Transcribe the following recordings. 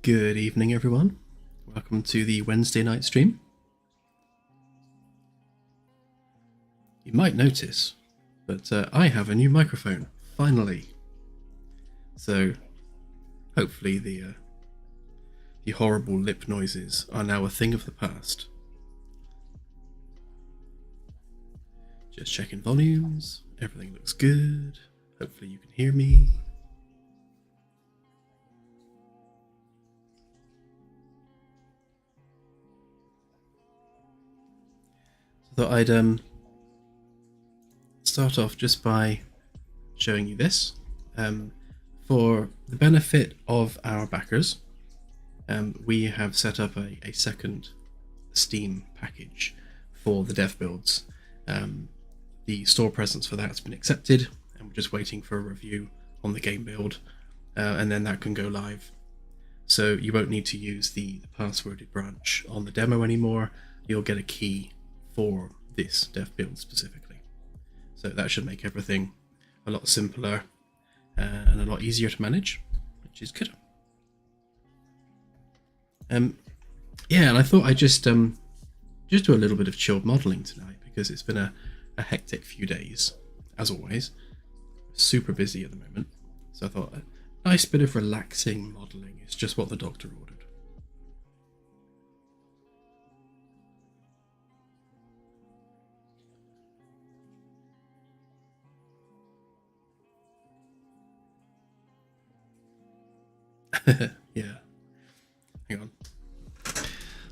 Good evening, everyone. Welcome to the Wednesday night stream. You might notice, but I have a new microphone, finally. So, hopefully the horrible lip noises are now a thing of the past. Just checking volumes, everything looks good. Hopefully you can hear me. Thought I'd start off just by showing you this. For the benefit of our backers, we have set up a second Steam package for the dev builds. The store presence for that's been accepted, and we're just waiting for a review on the game build, and then that can go live. So you won't need to use the passworded branch on the demo anymore. You'll get a key for this dev build specifically. So that should make everything a lot simpler and a lot easier to manage, which is good. Yeah, and I thought I'd just do a little bit of chilled modelling tonight because it's been a hectic few days, as always. Super busy at the moment. So I thought a nice bit of relaxing modelling is just what the doctor ordered. Yeah. Hang on.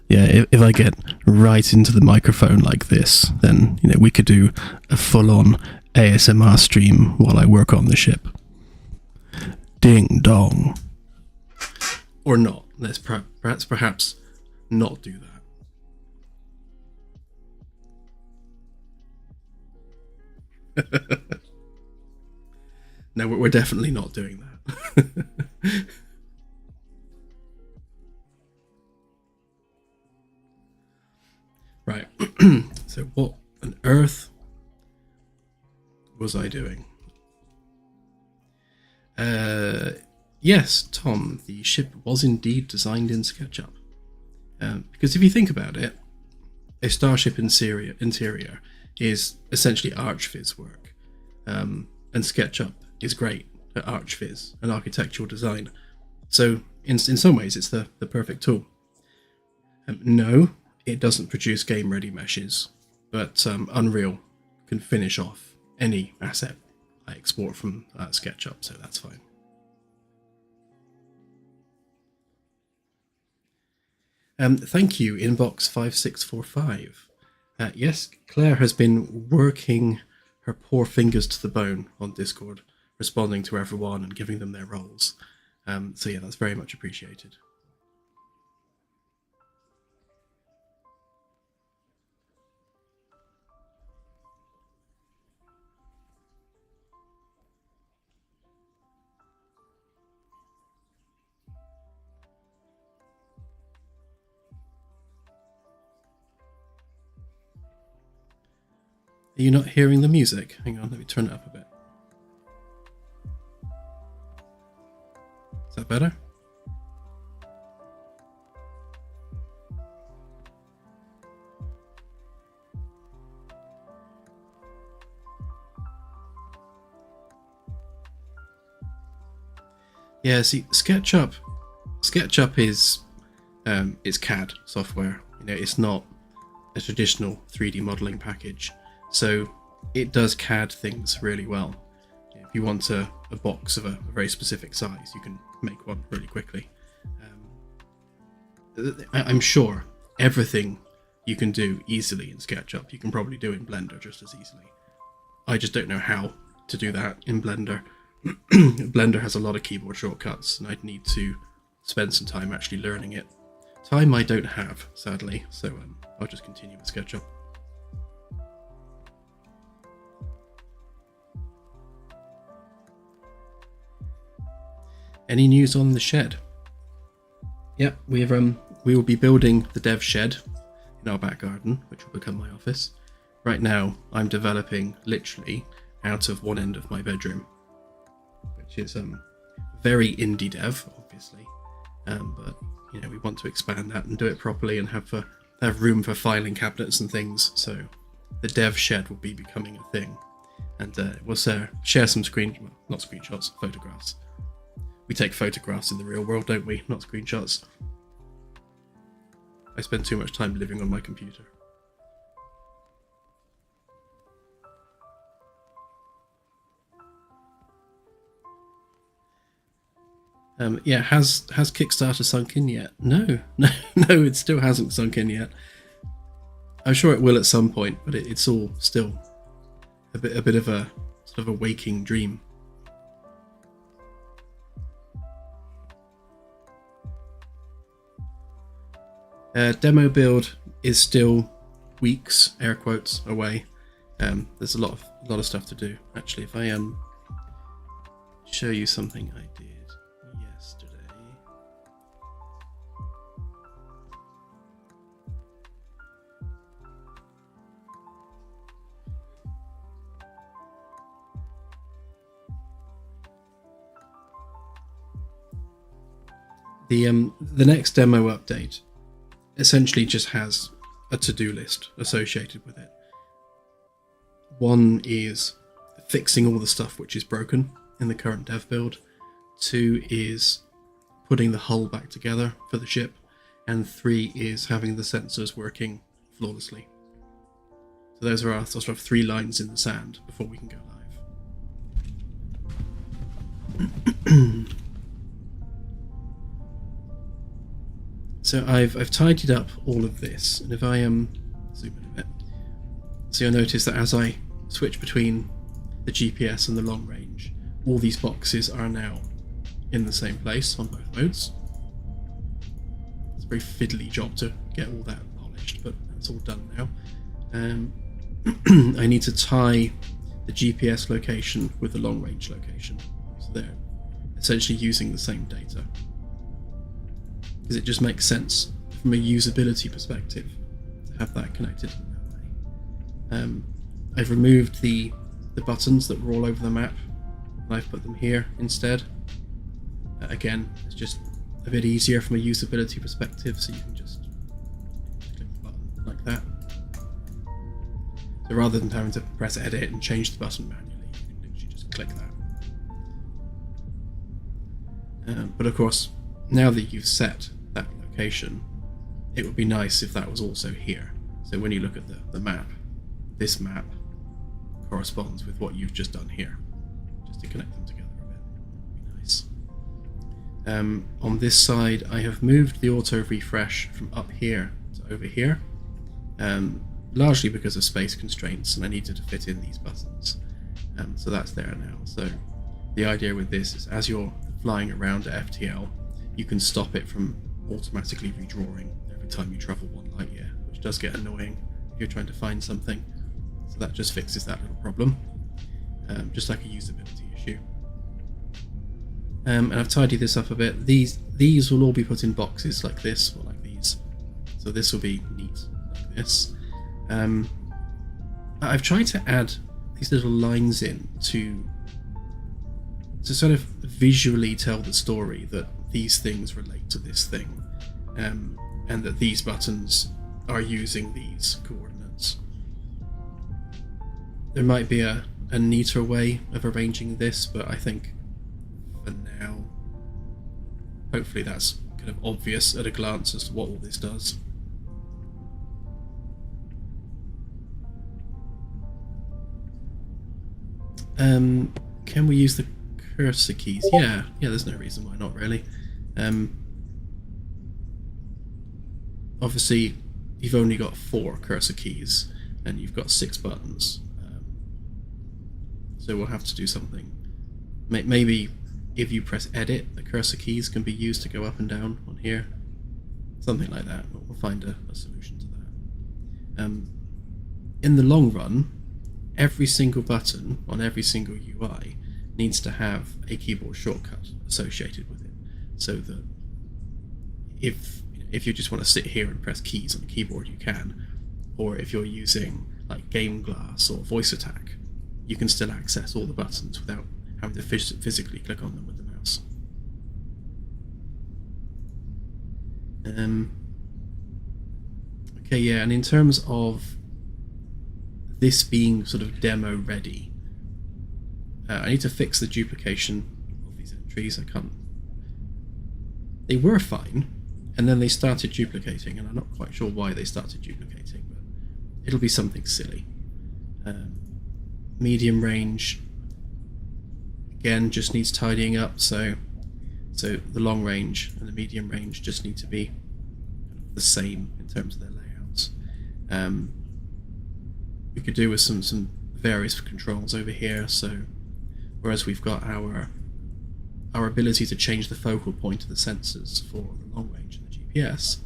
Yeah, if I get right into the microphone like this, then we could do a full-on ASMR stream while I work on the ship. Ding dong. Or not. Let's perhaps not do that. No, we're definitely not doing that. Right, so what on earth was I doing? Yes, Tom, the ship was indeed designed in SketchUp. Because if you think about it, a Starship interior is essentially ArchViz work. And SketchUp is great at ArchViz and architectural design. So in some ways, it's the perfect tool. No, it doesn't produce game-ready meshes, but Unreal can finish off any asset I export from SketchUp, so that's fine. Thank you, Inbox 5645. Yes, Claire has been working her poor fingers to the bone on Discord, responding to everyone and giving them their roles. So yeah, that's very much appreciated. Are you not hearing the music? Hang on, let me turn it up a bit. Is that better? Yeah, see, SketchUp is it's CAD software. It's not a traditional 3D modeling package. So it does CAD things really well. If you want a box of a very specific size, you can make one really quickly. I'm sure everything you can do easily in SketchUp, you can probably do in Blender just as easily. I just don't know how to do that in Blender. Blender has a lot of keyboard shortcuts, and I'd need to spend some time actually learning it. Time I don't have, sadly, so I'll just continue with SketchUp. Any news on the shed? Yep, we will be building the dev shed in our back garden, which will become my office. Right now, I'm developing literally out of one end of my bedroom, which is very indie dev, obviously. but we want to expand that and do it properly and have room for filing cabinets and things. So the dev shed will be becoming a thing, and we'll share some not screenshots, photographs. We take photographs in the real world, don't we? Not screenshots. I spend too much time living on my computer. Yeah, has Kickstarter sunk in yet? No, it still hasn't sunk in yet. I'm sure it will at some point, but it's all still a bit of a sort of a waking dream. Demo build is still weeks, air quotes, away. There's a lot of stuff to do. Actually, if I show you something I did yesterday. The next demo update essentially just has a to-do list associated with it. One is fixing all the stuff which is broken in the current dev build. 2 is putting the hull back together for the ship, and 3 is having the sensors working flawlessly. So those are our sort of 3 lines in the sand before we can go live. So I've tidied up all of this, and if I zoom in a bit, so you'll notice that as I switch between the GPS and the long range, all these boxes are now in the same place on both modes. It's a very fiddly job to get all that polished, but that's all done now. I need to tie the GPS location with the long range location, so they're essentially using the same data, because it just makes sense from a usability perspective to have that connected in that way. I've removed the buttons that were all over the map, and I've put them here instead. Again, it's just a bit easier from a usability perspective, so you can just click the button like that. So rather than having to press edit and change the button manually, you can literally just click that. But of course, now that you've set that location, it would be nice if that was also here. So when you look at the map, this map corresponds with what you've just done here, just to connect them together a bit. Would be nice. On this side, I have moved the auto refresh from up here to over here, largely because of space constraints, and I needed to fit in these buttons. So that's there now. So the idea with this is, as you're flying around at FTL, you can stop it from automatically redrawing every time you travel 1 light year, which does get annoying if you're trying to find something. So that just fixes that little problem, just like a usability issue. And I've tidied this up a bit. These will all be put in boxes like this, or like these. So this will be neat like this. I've tried to add these little lines in to sort of visually tell the story that these things relate to this thing, and that these buttons are using these coordinates. There might be a neater way of arranging this, but I think for now, hopefully that's kind of obvious at a glance as to what all this does. Can we use the cursor keys? Yeah, there's no reason why not, really. Obviously, you've only got 4 cursor keys, and you've got 6 buttons. So we'll have to do something. Maybe if you press edit, the cursor keys can be used to go up and down on here. Something like that. We'll find a solution to that. In the long run, every single button on every single UI needs to have a keyboard shortcut associated with it, so that if you just want to sit here and press keys on the keyboard, you can, or if you're using like Game Glass or Voice Attack, you can still access all the buttons without having to physically click on them with the mouse. Okay, yeah, and in terms of this being sort of demo ready, I need to fix the duplication of these entries. I can't. They were fine, and then they started duplicating, and I'm not quite sure why they started duplicating, but it'll be something silly. Medium range, again, just needs tidying up, so the long range and the medium range just need to be the same in terms of their layouts. We could do with some various controls over here, so whereas we've got our ability to change the focal point of the sensors for the long range and the GPS,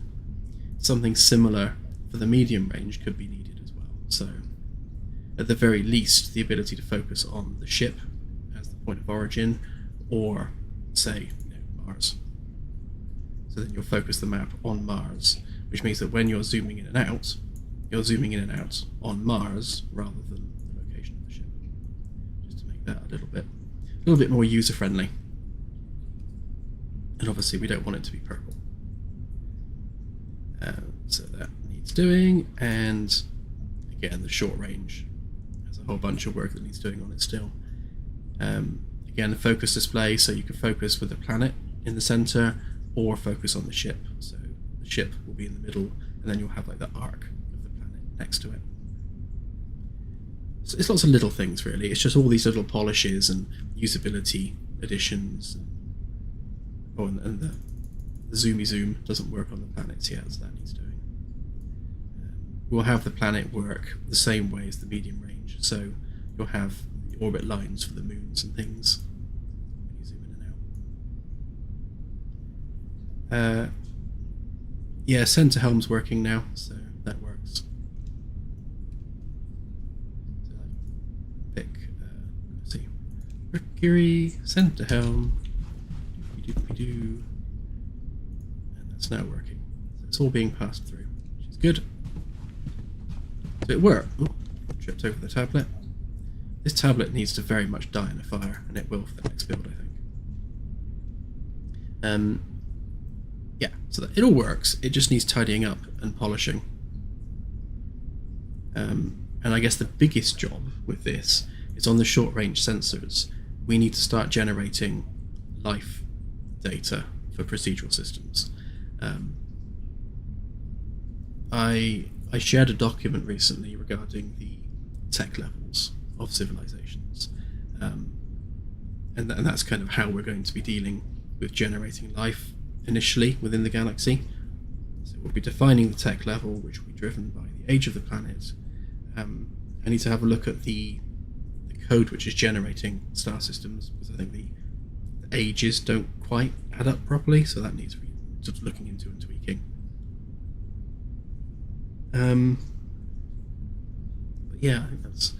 something similar for the medium range could be needed as well. So at the very least, the ability to focus on the ship as the point of origin, or say Mars. So then you'll focus the map on Mars, which means that when you're zooming in and out, you're zooming in and out on Mars rather than the location of the ship. Just to make that a little bit more user-friendly. And obviously we don't want it to be purple. So that needs doing, and again the short range has a whole bunch of work that needs doing on it still. Again, the focus display, so you can focus with the planet in the center or focus on the ship. So the ship will be in the middle, and then you'll have like the arc of the planet next to it. So it's lots of little things really. It's just all these little polishes and usability additions. And the zoomy zoom doesn't work on the planets yet, so that needs doing. We'll have the planet work the same way as the medium range, so you'll have the orbit lines for the moons and things when you zoom in and out. Yeah, center helm's working now, so that works. So pick, let's see, Mercury, center helm. And that's now working. So it's all being passed through, which is good. So it worked. Oh, tripped over the tablet. This tablet needs to very much die in a fire, and it will for the next build, I think. Yeah, so that it all works. It just needs tidying up and polishing. And I guess the biggest job with this is on the short-range sensors. We need to start generating life data for procedural systems. I shared a document recently regarding the tech levels of civilizations, and that's kind of how we're going to be dealing with generating life initially within the galaxy. So we'll be defining the tech level, which will be driven by the age of the planet. I need to have a look at the code which is generating star systems, because I think the ages don't quite add up properly, so that needs sort of looking into and tweaking. But yeah, I think that's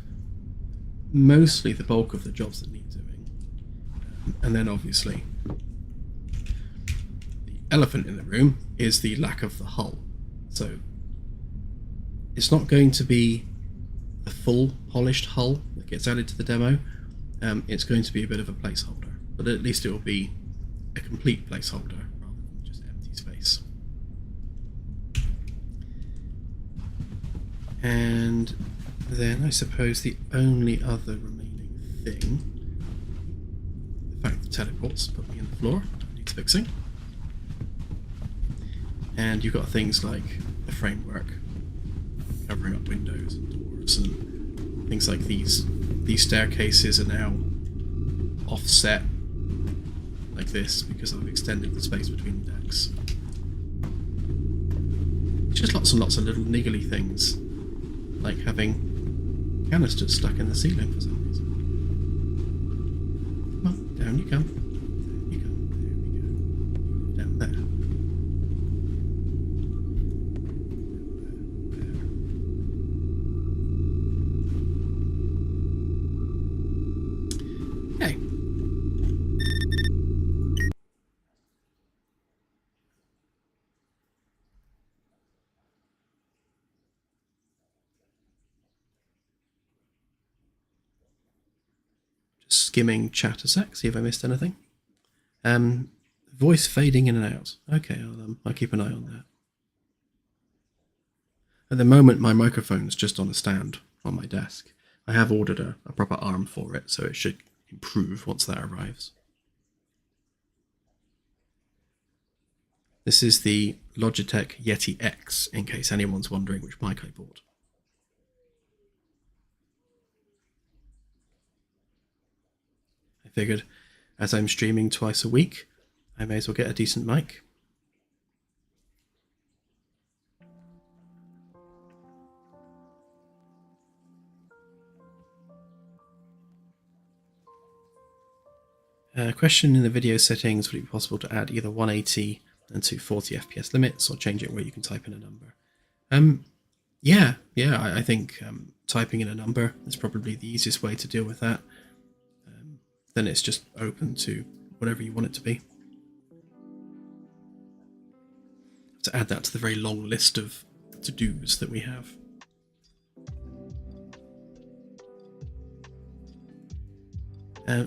mostly the bulk of the jobs that need doing. And then obviously the elephant in the room is the lack of the hull. So it's not going to be a full polished hull that gets added to the demo. It's going to be a bit of a placeholder, but at least it will be a complete placeholder rather than just empty space. And then I suppose the only other remaining thing, the fact that teleports put me in the floor, needs fixing. And you've got things like the framework covering up windows and doors and things like these. These staircases are now offset like this because I've extended the space between the decks. It's just lots and lots of little niggly things, like having canisters stuck in the ceiling for some reason. Come on, down you come. There you go. There we go. Down there. Skimming chat a sec, see if I missed anything. Voice fading in and out. Okay, I'll keep an eye on that. At the moment, my microphone's just on a stand on my desk. I have ordered a proper arm for it, so it should improve once that arrives. This is the Logitech Yeti X, in case anyone's wondering which mic I bought. I figured, as I'm streaming twice a week, I may as well get a decent mic. Question in the video settings, would it be possible to add either 180 and 240 FPS limits, or change it where you can type in a number? Yeah, I think typing in a number is probably the easiest way to deal with that. Then it's just open to whatever you want it to be. To add that to the very long list of to-dos that we have.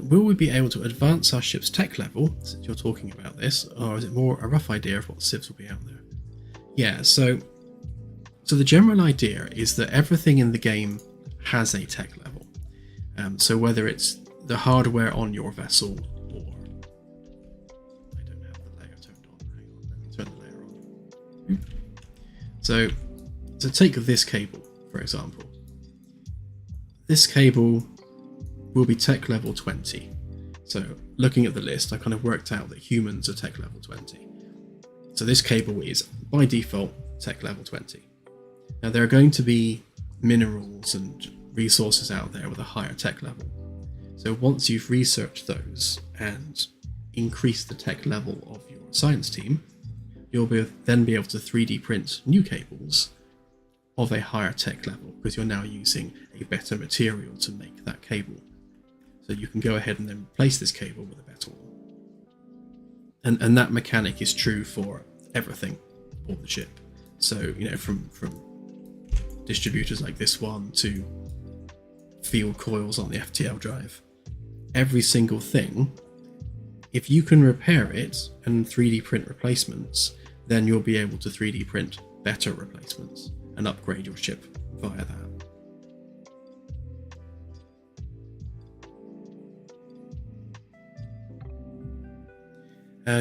Will we be able to advance our ship's tech level, since you're talking about this, or is it more a rough idea of what civs will be out there? Yeah, so the general idea is that everything in the game has a tech level. So whether it's the hardware on your vessel, or I don't have the layer turned on. Hang on, let me turn the layer on. So take this cable, for example. This cable will be tech level 20. So looking at the list, I kind of worked out that humans are tech level 20. So this cable is by default tech level 20. Now there are going to be minerals and resources out there with a higher tech level. So once you've researched those and increased the tech level of your science team, you'll then be able to 3D print new cables of a higher tech level, because you're now using a better material to make that cable. So you can go ahead and then replace this cable with a better one. And that mechanic is true for everything on the ship. So, you know, from distributors like this one to field coils on the FTL drive. Every single thing, if you can repair it and 3D print replacements, then you'll be able to 3D print better replacements and upgrade your ship via that.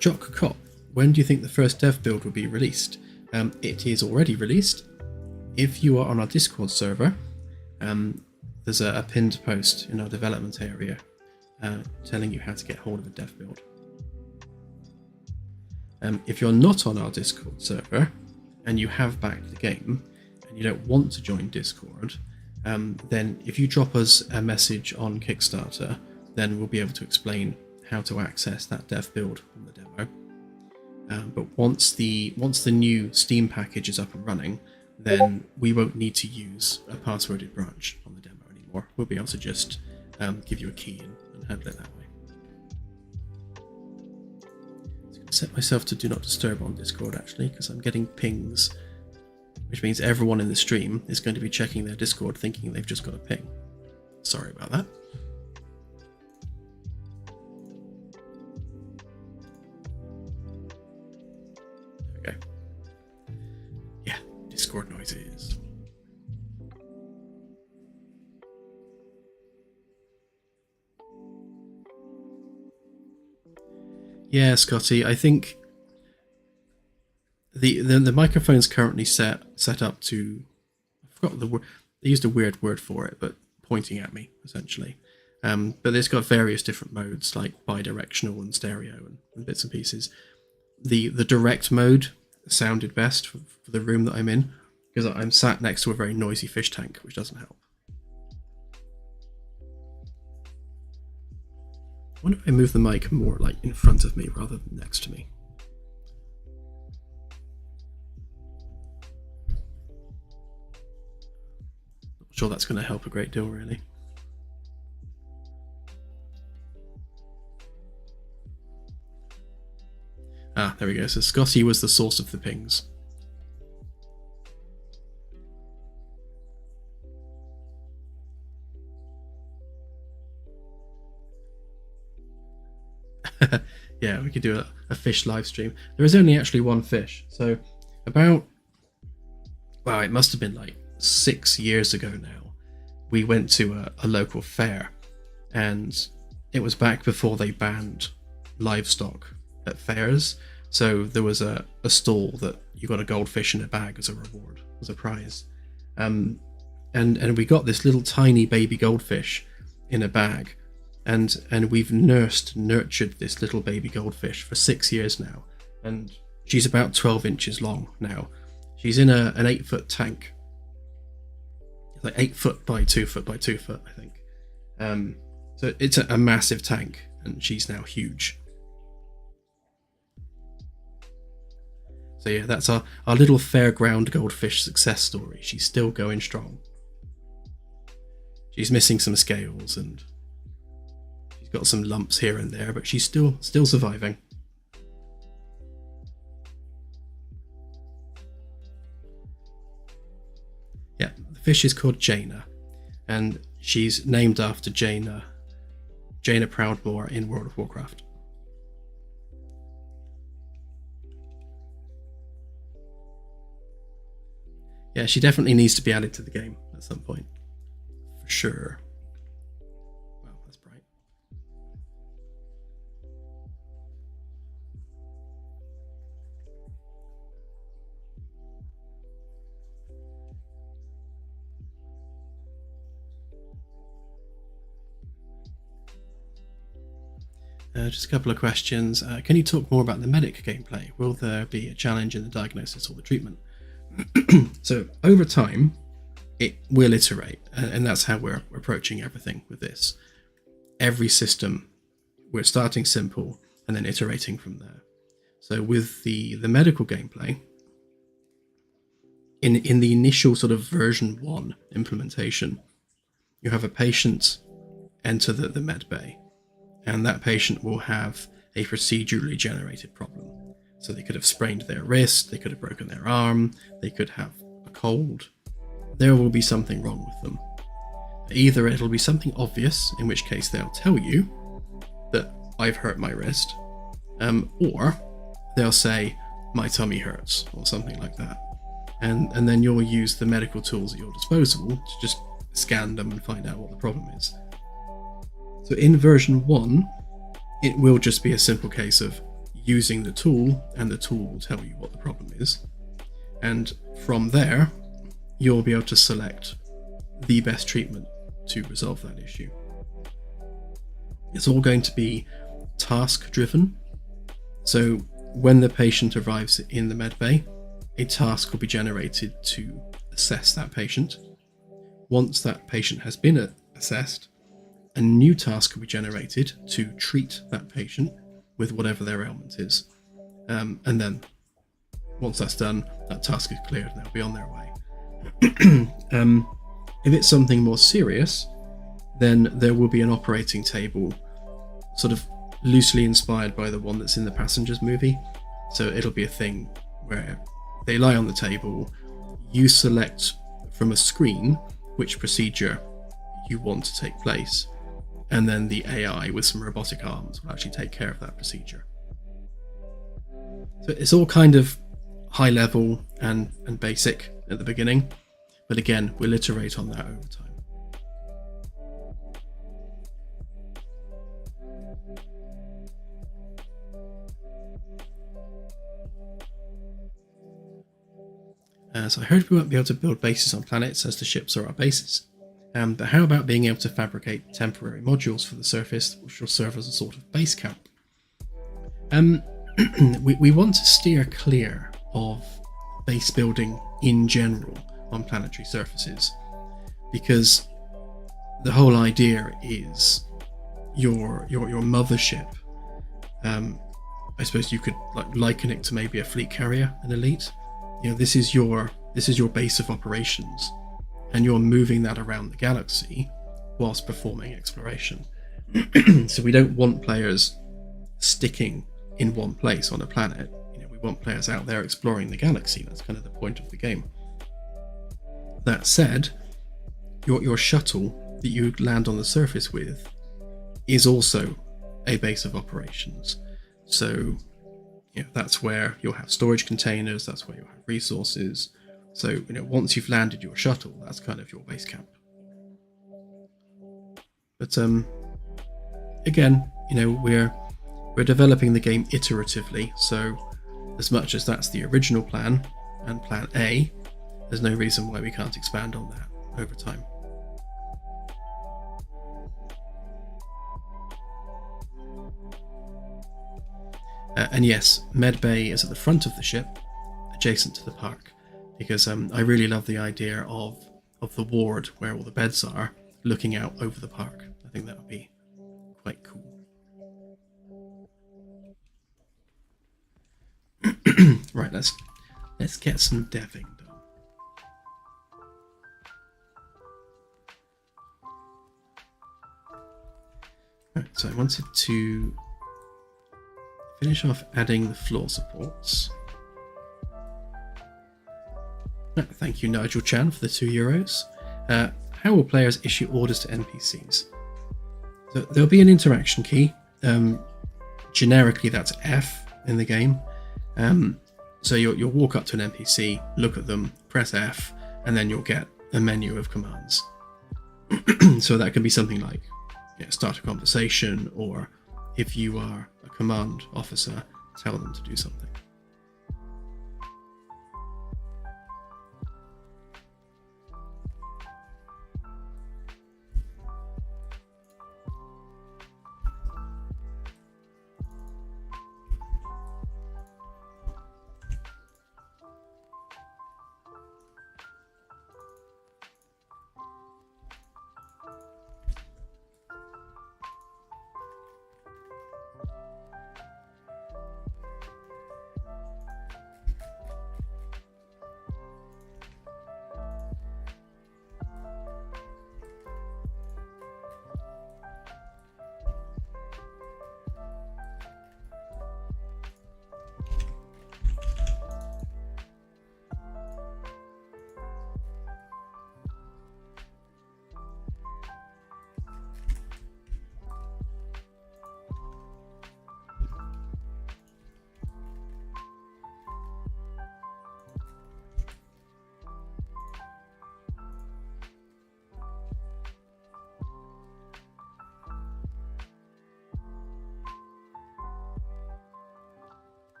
Jock Cop, when do you think the first dev build will be released? It is already released. If you are on our Discord server, there's a pinned post in our development area telling you how to get hold of a dev build. If you're not on our Discord server and you have backed the game and you don't want to join Discord, then if you drop us a message on Kickstarter, then we'll be able to explain how to access that dev build on the demo. But once the new Steam package is up and running, then we won't need to use a passworded branch on the demo anymore. We'll be able to just give you a key and handle it that way. I'm going to set myself to do not disturb on Discord actually, because I'm getting pings, which means everyone in the stream is going to be checking their Discord thinking they've just got a ping. Sorry about that. There we go. Yeah, Discord noises. Yeah, Scotty, I think the microphone's currently set up to, I forgot the word, they used a weird word for it, but pointing at me essentially. But it's got various different modes like bidirectional and stereo and bits and pieces. The direct mode sounded best for the room that I'm in, because I'm sat next to a very noisy fish tank, which doesn't help. I wonder if I move the mic more like in front of me rather than next to me. Not sure that's going to help a great deal, really. Ah, there we go. So Scotty was the source of the pings. Yeah, we could do it. a fish live stream. There is only actually one fish. So about, wow, it must have been like 6 years ago now. We went to a local fair, and it was back before they banned livestock at fairs. So there was a stall that you got a goldfish in a bag as a reward, as a prize. And we got this little tiny baby goldfish in a bag, and we've nurtured this little baby goldfish for 6 years now, and she's about 12 inches long now. She's in an 8-foot tank, like 8 foot by 2 foot by 2 foot, I think. So it's a massive tank, and she's now huge. So yeah, that's our little fairground goldfish success story. She's still going strong. She's missing some scales, and she's got some lumps here and there, but she's still surviving. Yeah, the fish is called Jaina, and she's named after Jaina Proudmoore in World of Warcraft. Yeah, she definitely needs to be added to the game at some point, for sure. Wow, that's bright. Just a couple of questions. Can you talk more about the medic gameplay? Will there be a challenge in the diagnosis or the treatment? So over time, it will iterate, and that's how we're approaching everything with this. Every system, we're starting simple and then iterating from there. So with the medical gameplay, in the initial sort of version 1 implementation, you have a patient enter the med bay, and that patient will have a procedurally generated problem. So they could have sprained their wrist, they could have broken their arm, they could have a cold. There will be something wrong with them. Either it'll be something obvious, in which case they'll tell you that I've hurt my wrist, or they'll say my tummy hurts, or something like that. And then you'll use the medical tools at your disposal to just scan them and find out what the problem is. So in version 1, it will just be a simple case of using the tool, and the tool will tell you what the problem is. And from there, you'll be able to select the best treatment to resolve that issue. It's all going to be task driven. So when the patient arrives in the med bay, a task will be generated to assess that patient. Once that patient has been assessed, a new task will be generated to treat that patient with whatever their ailment is. And then once that's done, that task is cleared and they'll be on their way. If it's something more serious, then there will be an operating table, sort of loosely inspired by the one that's in the Passengers movie. So it'll be a thing where they lie on the table, you select from a screen which procedure you want to take place, and then the AI with some robotic arms will actually take care of that procedure. So it's all kind of high level and basic at the beginning, but again, we'll iterate on that over time. So I heard we won't be able to build bases on planets as the ships are our bases. But how about being able to fabricate temporary modules for the surface which will serve as a sort of base camp? We want to steer clear of base building in general on planetary surfaces, because the whole idea is your mothership. I suppose you could liken it to maybe a fleet carrier, an elite. You know, this is your base of operations, and you're moving that around the galaxy whilst performing exploration. So we don't want players sticking in one place on a planet. You know, we want players out there exploring the galaxy. That's kind of the point of the game. That said, your shuttle that you land on the surface with is also a base of operations. So that's where you'll have storage containers, that's where you'll have resources. So, once you've landed your shuttle, that's kind of your base camp. But again, we're developing the game iteratively, so as much as that's the original plan and plan A, there's no reason why we can't expand on that over time. And yes, Med Bay is at the front of the ship, adjacent to the park, because I really love the idea of the ward where all the beds are, looking out over the park. I think that would be quite cool. Right, let's get some deving done. Right, so I wanted to finish off adding the floor supports. Thank you, Nigel Chan, for the €2. How will players issue orders to NPCs? So there'll be an interaction key. Generically, that's F in the game. So you'll walk up to an NPC, look at them, press F, and then you'll get a menu of commands. So that can be something like start a conversation, or if you are a command officer, tell them to do something.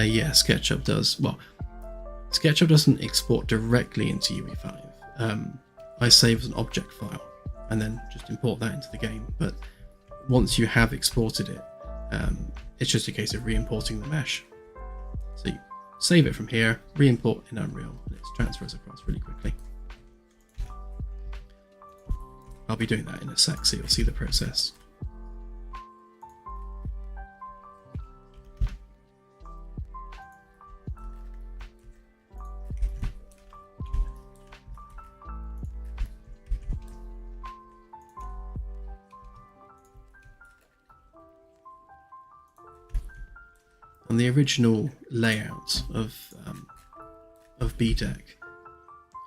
Yeah, SketchUp does. Well, SketchUp doesn't export directly into UE5. I save as an object file and then just import that into the game. But once you have exported it, it's just a case of re-importing the mesh. So you save it from here, re-import in Unreal, and it transfers across really quickly. I'll be doing that in a sec, so you'll see the process. On the original layout of BDeck,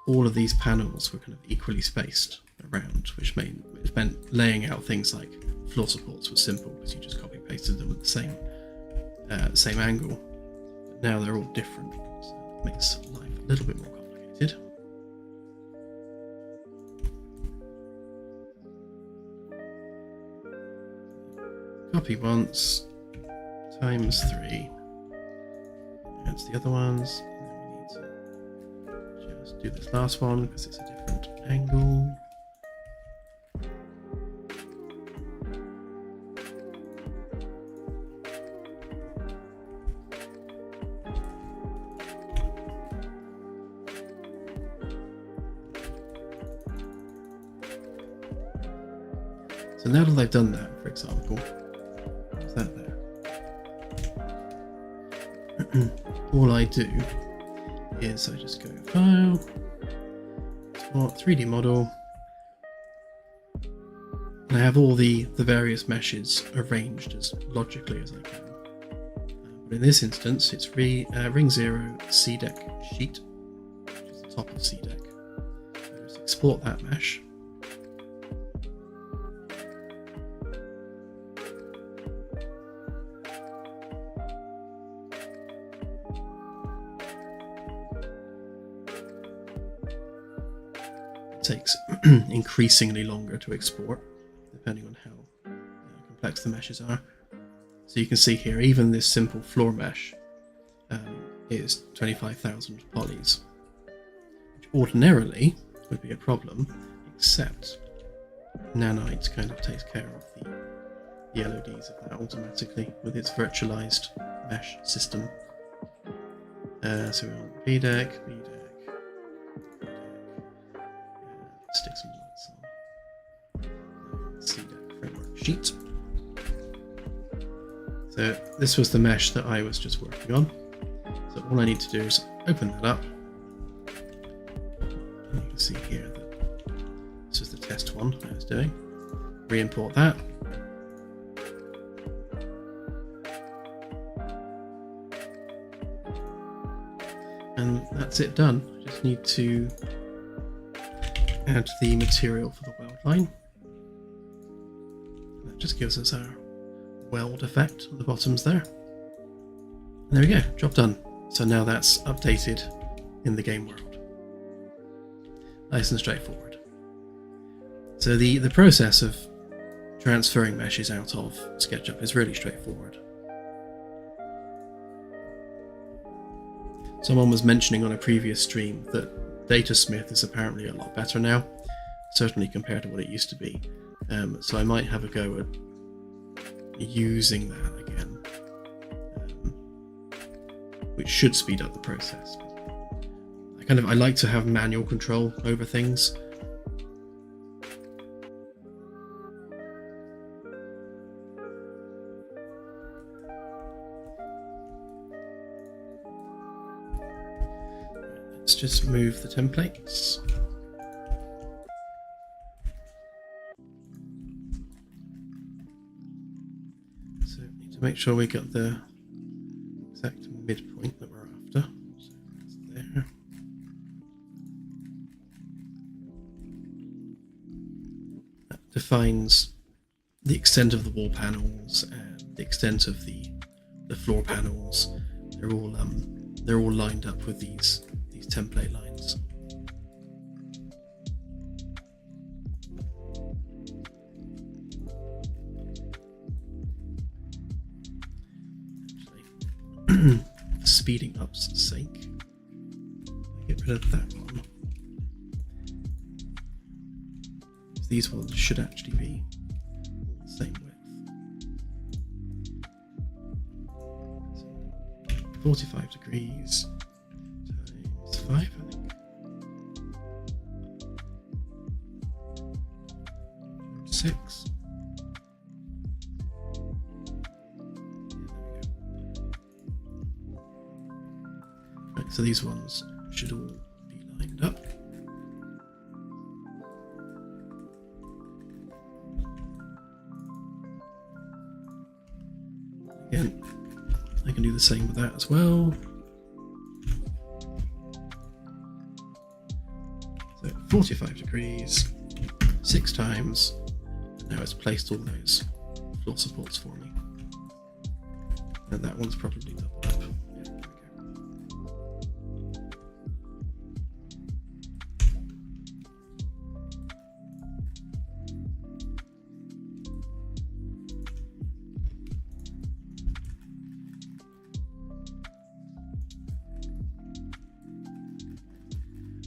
all of these panels were kind of equally spaced around, which meant laying out things like floor supports was simple because you just copy pasted them at the same angle. But now they're all different, so it makes life a little bit more complicated. Copy once, times 3. That's the other ones. And then we need to just do this last one because it's a different angle. So now that I've done that, for example, is that there? All I do is I just go File, Export 3D Model, And I have all the various meshes arranged as logically as I can. But in this instance, it's ring 0 C deck sheet, which is the top of C deck. So just export that mesh. It takes increasingly longer to export, depending on how complex the meshes are. So you can see here, even this simple floor mesh is 25,000 polys, which ordinarily would be a problem, except Nanite kind of takes care of the LODs of that automatically with its virtualized mesh system. So we want B deck, stick some lights on. C deck framework sheet. So this was the mesh that I was just working on. So all I need to do is open that up. And you can see here that this is the test one I was doing. Re-import that. And that's it done. I just need to add the material for the weld line. That just gives us our weld effect at the bottoms there. And there we go, job done. So now that's updated in the game world. Nice and straightforward. So the process of transferring meshes out of SketchUp is really straightforward. Someone was mentioning on a previous stream that Datasmith is apparently a lot better now, certainly compared to what it used to be. So I might have a go at using that again, which should speed up the process. I like to have manual control over things. Let's just move the templates. So we need to make sure we got the exact midpoint that we're after. So that's there. That defines the extent of the wall panels and the extent of the floor panels. They're all lined up with these template lines. Actually, for speeding up's sake, get rid of that one. These ones should actually be all the same width. So 45 degrees times 5, I think. 6. Right, so these ones should all be lined up. Again, I can do the same with that as well. So 45 degrees, 6 times. Now it's placed all those floor supports for me. And that one's probably doubled up. Yeah, there we go.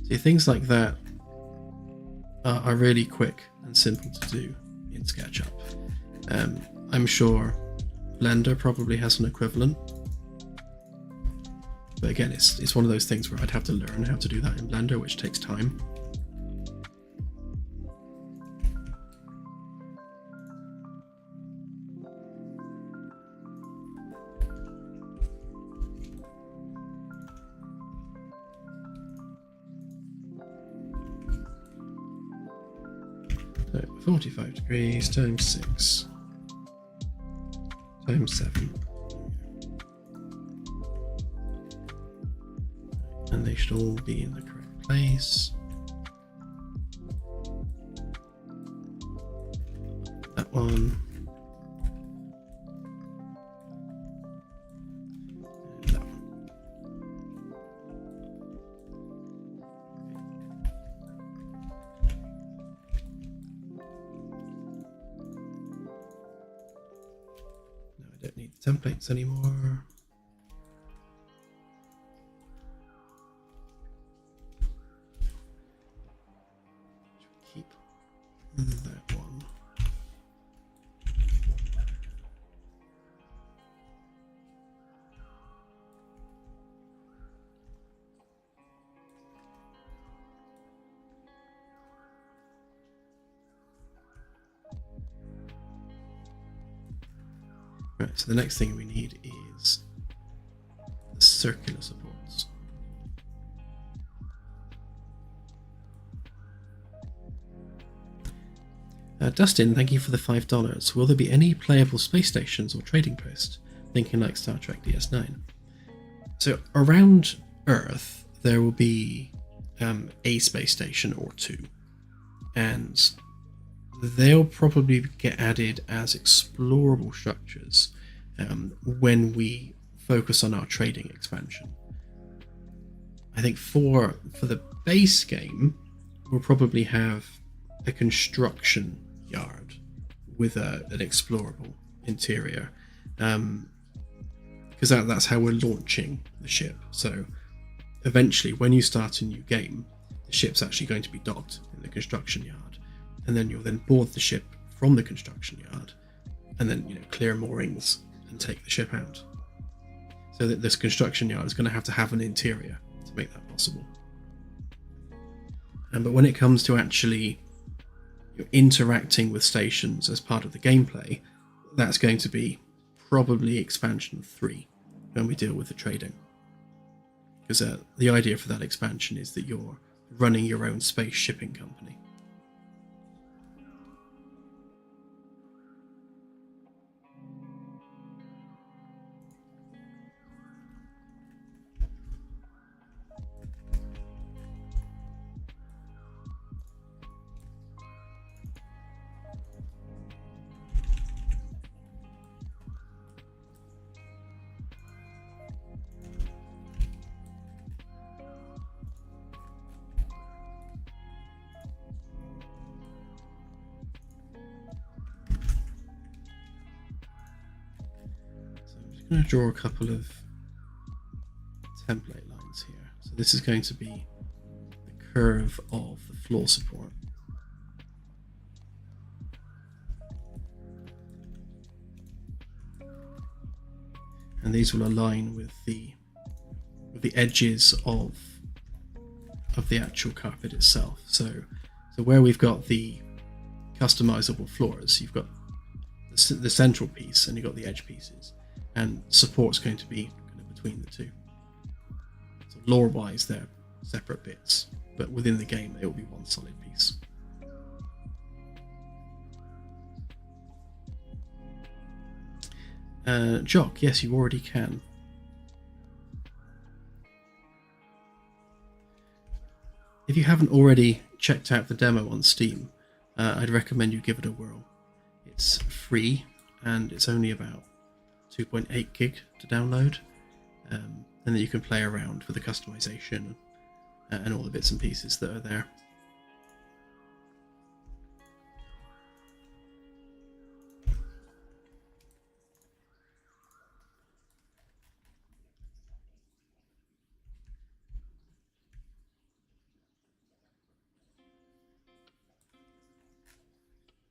See, things like that are really quick and simple to do in SketchUp. I'm sure Blender probably has an equivalent, but again, it's one of those things where I'd have to learn how to do that in Blender, which takes time. So 45 degrees times 6 times 7. And they should all be in the correct place. That one. And that one. No, I don't need the templates anymore. Keep that one. Right, so the next thing we need is the circular supports. Dustin, thank you for the $5. Will there be any playable space stations or trading posts? Thinking like Star Trek DS9. So around Earth, there will be a space station or two, and they'll probably get added as explorable structures when we focus on our trading expansion. I think for the base game, we'll probably have a construction yard with an explorable interior, because that's how we're launching the ship. So eventually, when you start a new game, the ship's actually going to be docked in the construction yard, and then you'll then board the ship from the construction yard, and then clear moorings and take the ship out. So that this construction yard is going to have an interior to make that possible. But when it comes to actually interacting with stations as part of the gameplay, that's going to be probably expansion 3 when we deal with the trading. Because the idea for that expansion is that you're running your own space shipping company. I'm going to draw a couple of template lines here. So this is going to be the curve of the floor support. And these will align with the edges of the actual carpet itself. So where we've got the customizable floors, you've got the central piece and you've got the edge pieces. And support's going to be kind of between the two. So lore-wise, they're separate bits, but within the game, they will be one solid piece. Jock, yes, you already can. If you haven't already checked out the demo on Steam, I'd recommend you give it a whirl. It's free, and it's only about 2.8 gig to download, and then you can play around with the customization and all the bits and pieces that are there.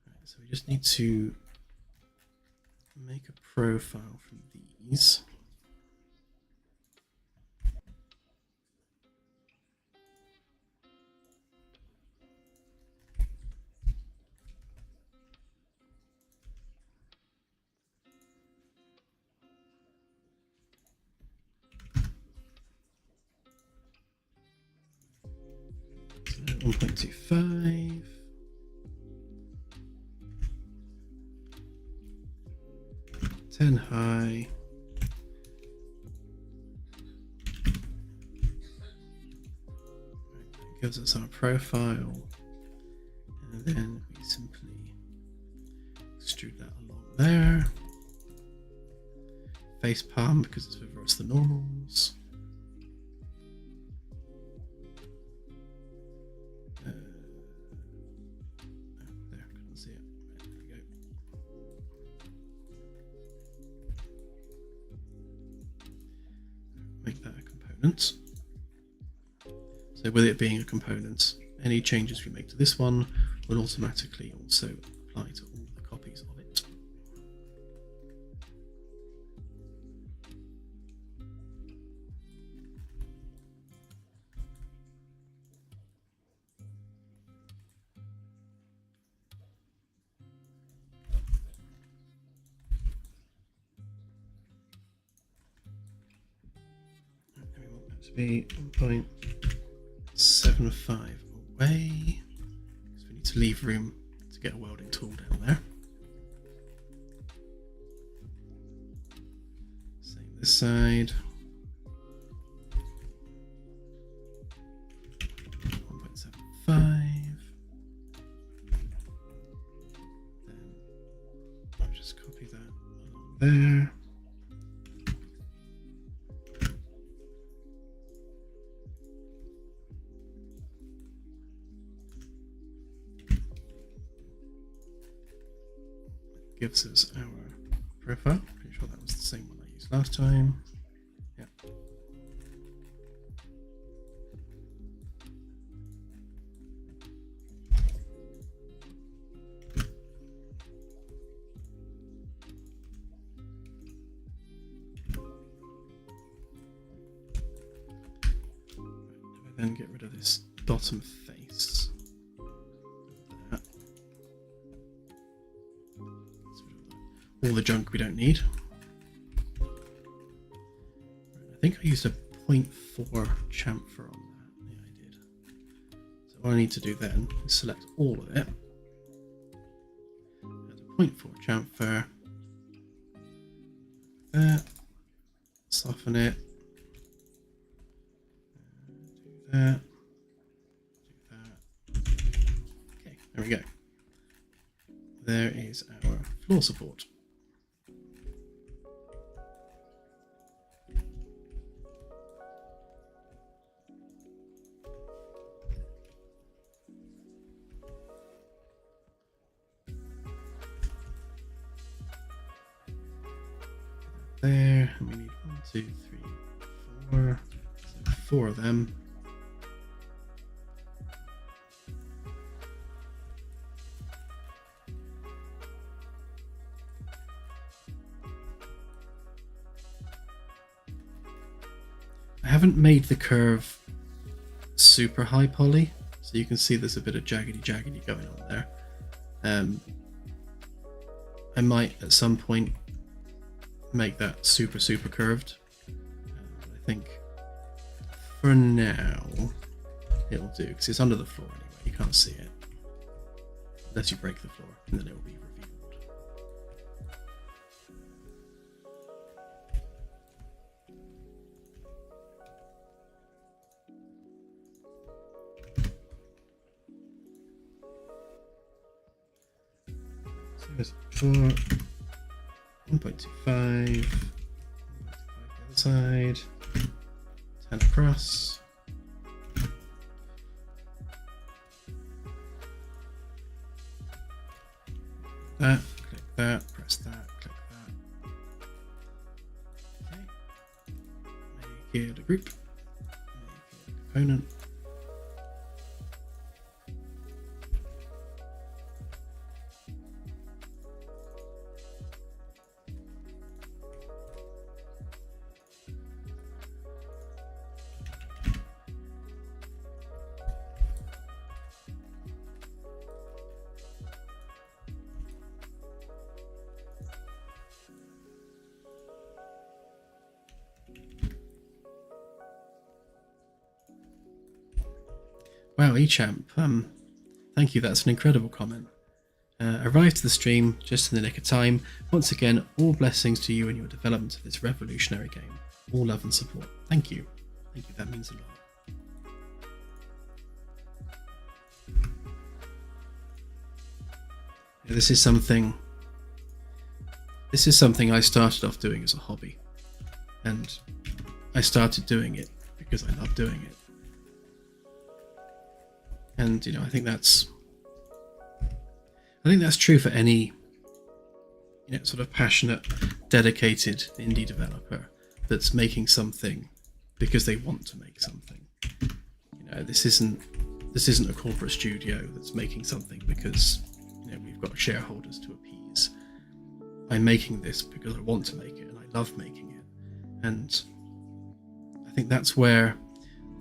Right, so we just need to make a profile from these. So 1.25. 10 high. It gives us our profile, and then we simply extrude that along there. Face palm because it's reverse the normals. There, couldn't see it. There we go. Make that a component. So with it being a component, any changes we make to this one will automatically also apply to all the copies of it. And we want that to be 1.75 away, because we need to leave room to get a welding tool down there. Same this side. 1.75. Then I'll just copy that along there. Gives us our profile. Pretty sure that was the same one I used last time. Yeah. Then get rid of this bottom face. That. All the junk we don't need. I think I used a 0.4 chamfer on that. Yeah, I did. So what I need to do then is select all of it. Add a 0.4 chamfer. There. Soften it. Do that. Do that. Okay, there we go. There is our floor support. There, and we need 1, 2, 3, 4. So 4 of them. I haven't made the curve super high poly, so you can see there's a bit of jaggedy going on there. I might at some point make that super curved. I think for now it'll do, because it's under the floor anyway, you can't see it unless you break the floor, and then it will be revealed. So there's 1.25, the other side, 10 across. That, click that, press that, click that. Okay. Make it a group, make it a component. Wow, eChamp, thank you, that's an incredible comment. arrived to the stream just in the nick of time. Once again, all blessings to you and your development of this revolutionary game. All love and support. Thank you. Thank you, that means a lot. This is something I started off doing as a hobby, and I started doing it because I love doing it. And I think that's true for any sort of passionate, dedicated indie developer that's making something because they want to make something. This isn't a corporate studio that's making something because we've got shareholders to appease. I'm making this because I want to make it and I love making it. And I think that's where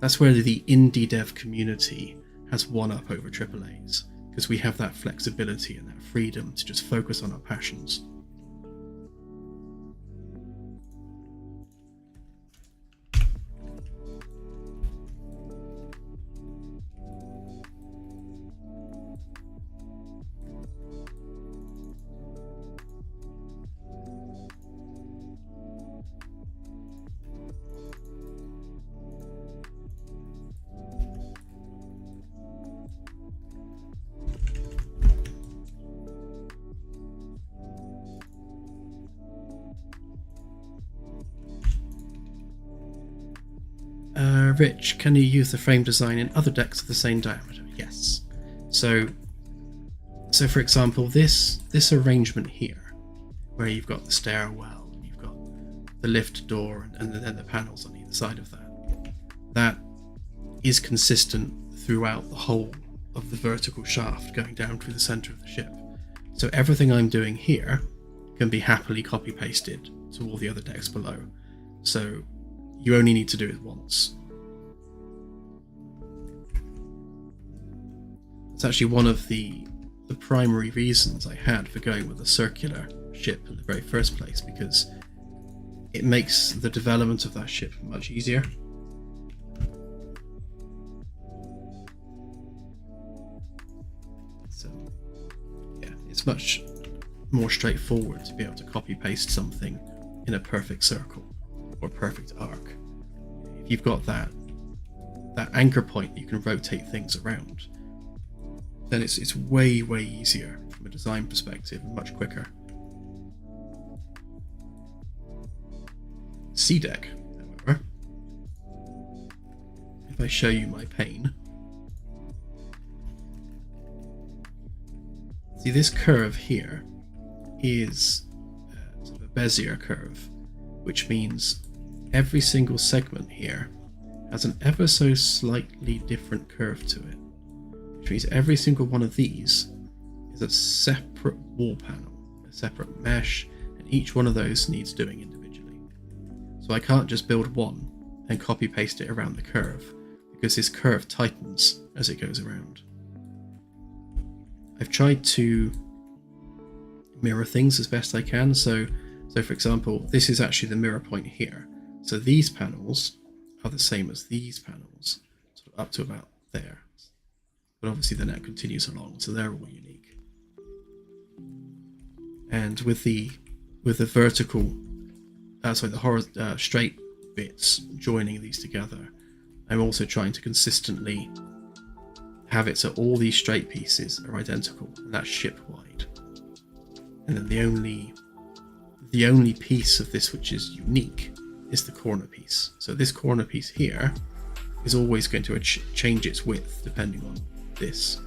the indie dev community has won up over AAAs, because we have that flexibility and that freedom to just focus on our passions. Rich, can you use the frame design in other decks of the same diameter? Yes. So for example, this arrangement here, where you've got the stairwell, you've got the lift door, and then the panels on either side of that is consistent throughout the whole of the vertical shaft going down through the center of the ship. So everything I'm doing here can be happily copy pasted to all the other decks below. So you only need to do it once. It's actually one of the primary reasons I had for going with a circular ship in the very first place, because it makes the development of that ship much easier. So yeah, it's much more straightforward to be able to copy paste something in a perfect circle or perfect arc. If you've got that anchor point that you can rotate things around, then it's way easier from a design perspective and much quicker. C deck, however, if I show you my pane, see this curve here is sort of a Bezier curve, which means every single segment here has an ever so slightly different curve to it, which means every single one of these is a separate wall panel, a separate mesh, and each one of those needs doing individually. So I can't just build one and copy paste it around the curve, because this curve tightens as it goes around. I've tried to mirror things as best I can. So for example, this is actually the mirror point here. So these panels are the same as these panels, sort of up to about there. But obviously the net continues along, so they're all unique. And with the vertical, the straight bits joining these together, I'm also trying to consistently have it so all these straight pieces are identical, and that's ship wide. And then the only piece of this which is unique is the corner piece. So this corner piece here is always going to change its width depending on this.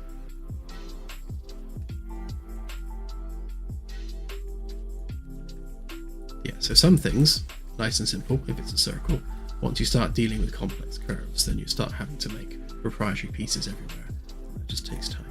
Yeah, so some things, nice and simple if it's a circle. Once you start dealing with complex curves, then you start having to make proprietary pieces everywhere. That just takes time.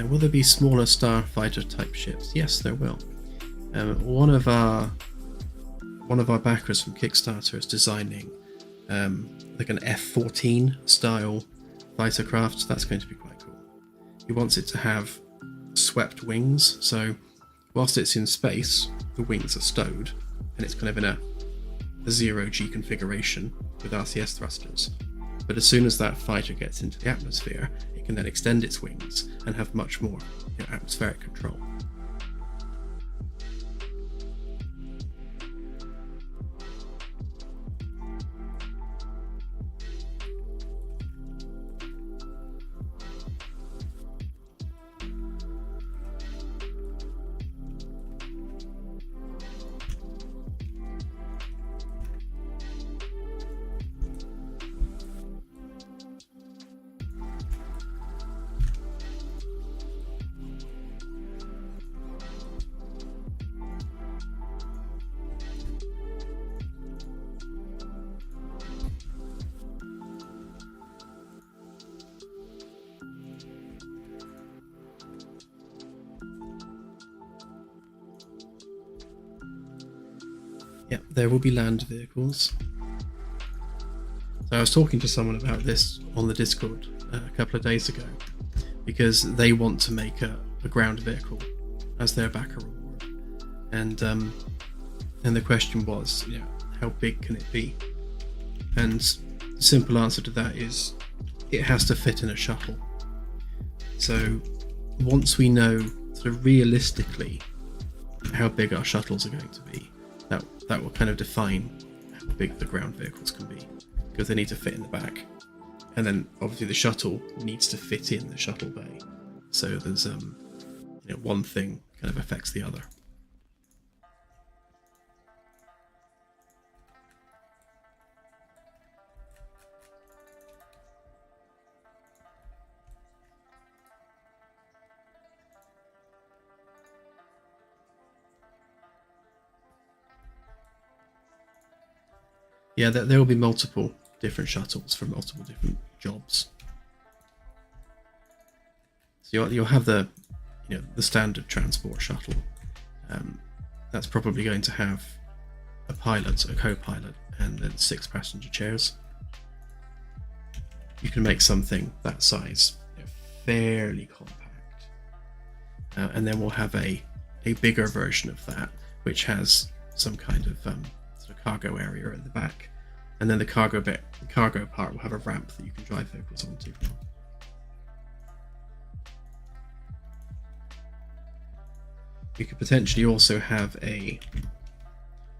Will there be smaller starfighter type ships? Yes, there will. One of our one of our backers from Kickstarter is designing like an F-14 style fighter craft. So that's going to be quite cool. He wants it to have swept wings, so whilst it's in space, the wings are stowed, and it's kind of in a zero-G configuration with RCS thrusters. But as soon as that fighter gets into the atmosphere, it can then extend its wings and have much more atmospheric control. Yep, there will be land vehicles. So I was talking to someone about this on the Discord a couple of days ago, because they want to make a ground vehicle as their backer reward, and the question was, how big can it be? And the simple answer to that is it has to fit in a shuttle. So once we know sort of realistically how big our shuttles are going to be, that will kind of define how big the ground vehicles can be, because they need to fit in the back, and then obviously the shuttle needs to fit in the shuttle bay. So there's one thing kind of affects the other. Yeah, there will be multiple different shuttles for multiple different jobs. So you'll have the standard transport shuttle. That's probably going to have a pilot, a co-pilot, and then 6 passenger chairs. You can make something that size fairly compact, and then we'll have a bigger version of that, which has some kind of sort of cargo area at the back, and then the cargo part will have a ramp that you can drive vehicles onto. You could potentially also have I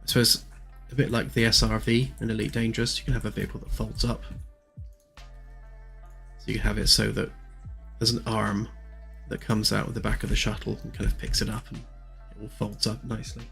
suppose, a bit like the SRV in Elite Dangerous, you can have a vehicle that folds up. So you can have it so that there's an arm that comes out of the back of the shuttle and kind of picks it up, and it all folds up nicely.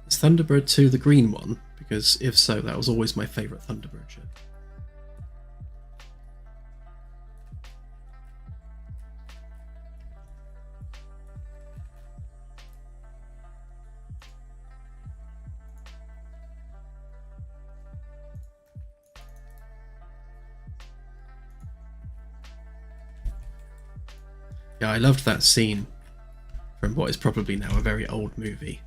Is Thunderbird 2 the green one? Because if so, that was always my favourite Thunderbird ship. Yeah, I loved that scene from what is probably now a very old movie,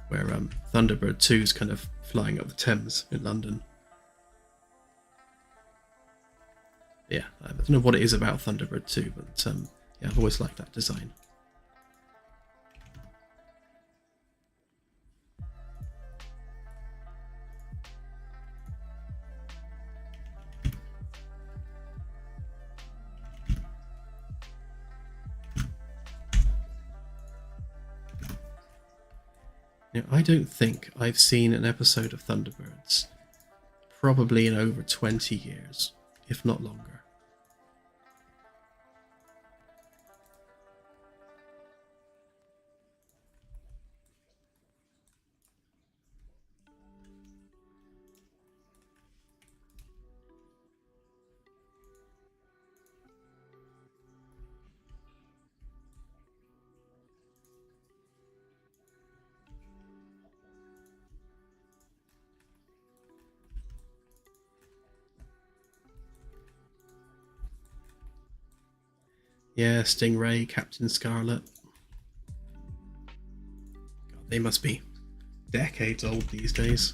where Thunderbird 2's kind of flying up the Thames in London. Yeah, I don't know what it is about Thunderbird 2, but yeah, I've always liked that design. Now, I don't think I've seen an episode of Thunderbirds probably in over 20 years, if not longer. Yeah, Stingray, Captain Scarlet. God, they must be decades old these days.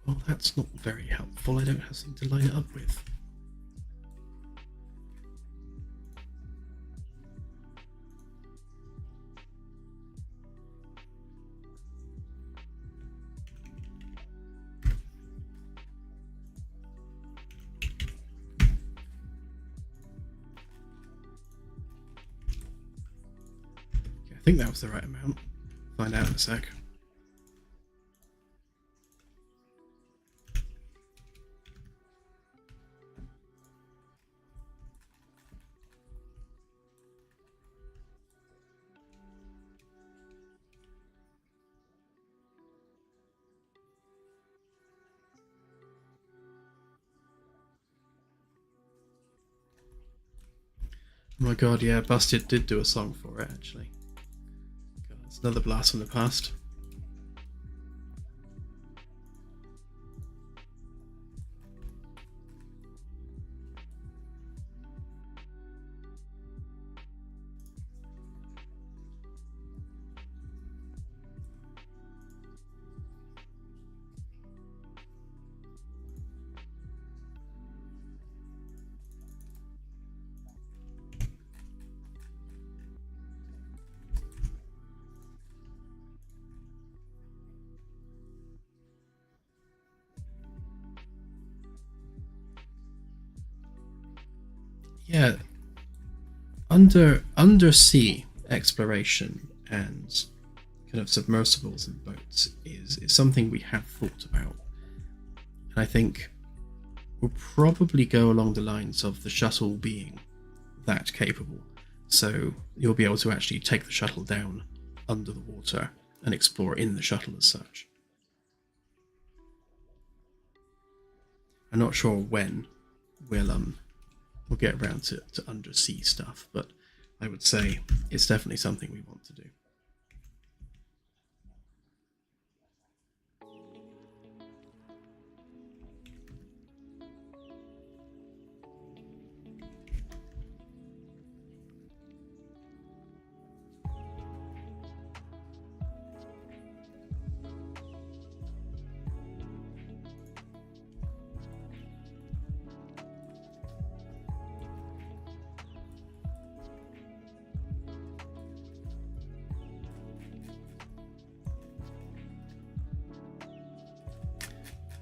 Well, that's not very helpful. I don't have something to line it up with. I think that was the right amount. Find out in a sec. Oh my god, yeah, Busted did do a song for it, actually. God, it's another blast from the past. Yeah, undersea exploration and kind of submersibles and boats is something we have thought about. And I think we'll probably go along the lines of the shuttle being that capable. So you'll be able to actually take the shuttle down under the water and explore in the shuttle as such. I'm not sure when we'll get around to undersea stuff, but I would say it's definitely something we want to do.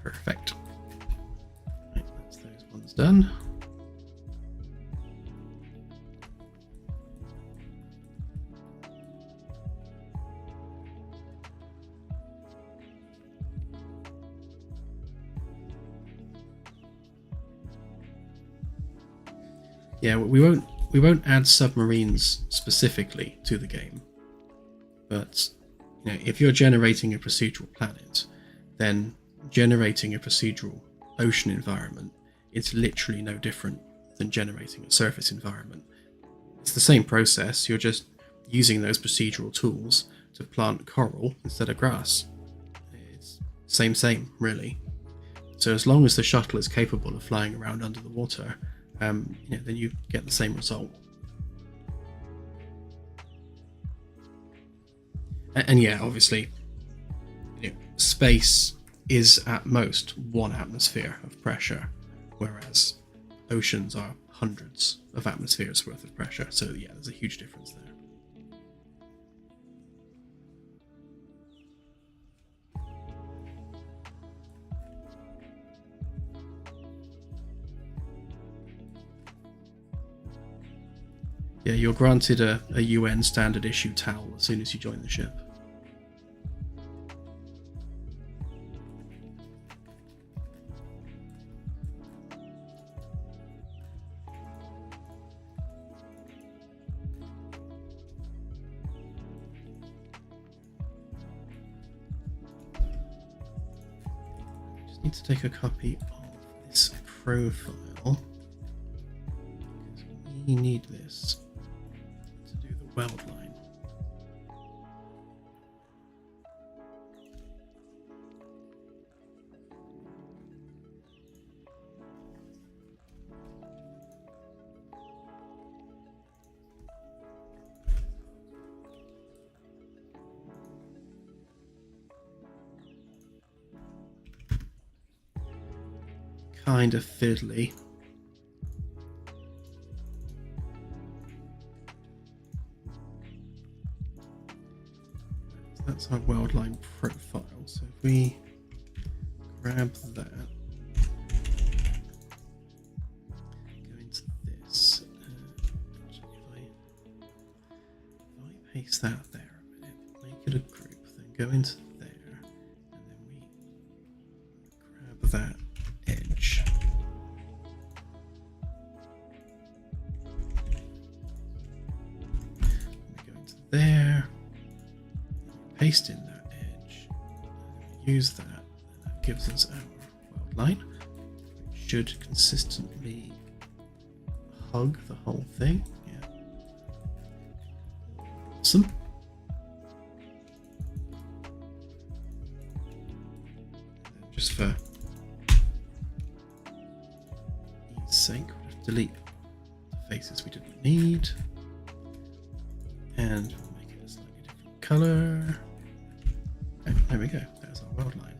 Perfect. Right, that's those ones done. Yeah, we won't add submarines specifically to the game, but if you're generating a procedural planet, then generating a procedural ocean environment is literally no different than generating a surface environment. It's the same process, you're just using those procedural tools to plant coral instead of grass. It's same, really. So as long as the shuttle is capable of flying around under the water, then you get the same result. And yeah, obviously, space is at most 1 atmosphere of pressure, whereas oceans are hundreds of atmospheres worth of pressure. So yeah, there's a huge difference there. Yeah, you're granted a UN standard issue towel as soon as you join the ship. need to take a copy of this profile. We need this to do the weld line. Kind of fiddly. That's our weld line profile. So if we grab that, go into this, actually if I paste that there a minute, make it a group, then go into there, and then we grab that edge. We go into there, paste in that edge, use that, and that gives us our weld line, which should consistently hug the whole thing. Yeah. Awesome. And just for ease sake, we'll just delete the faces we didn't need, and we'll make it a slightly different color. And there we go, there's our weld line.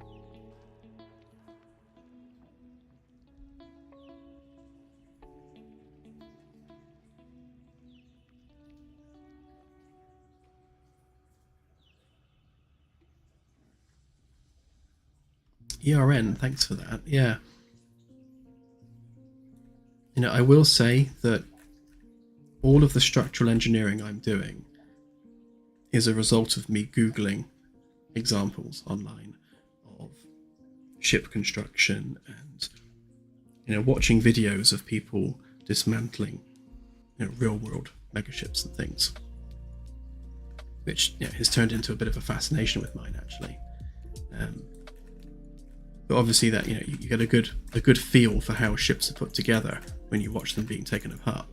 ERN, thanks for that. Yeah. You know, I will say that all of the structural engineering I'm doing is a result of me Googling examples online of ship construction and, you know, watching videos of people dismantling, you know, real world megaships and things, which, you know, has turned into a bit of a fascination with mine, actually. But obviously that, you know, you get a good feel for how ships are put together when you watch them being taken apart.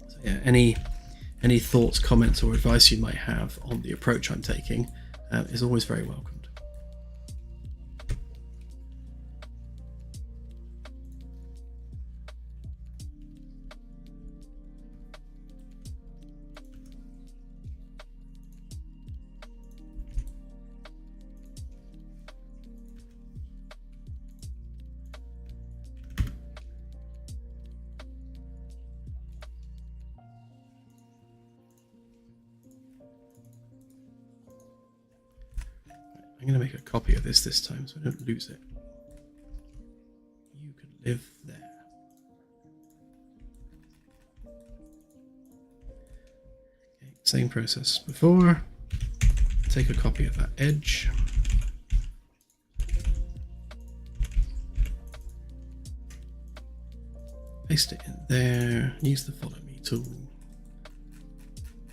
So yeah, any thoughts, comments, or advice you might have on the approach I'm taking is always very welcomed. I'm going to make a copy of this time so I don't lose it. You can live there. Okay, same process before. Take a copy of that edge. Paste it in there. Use the follow me tool.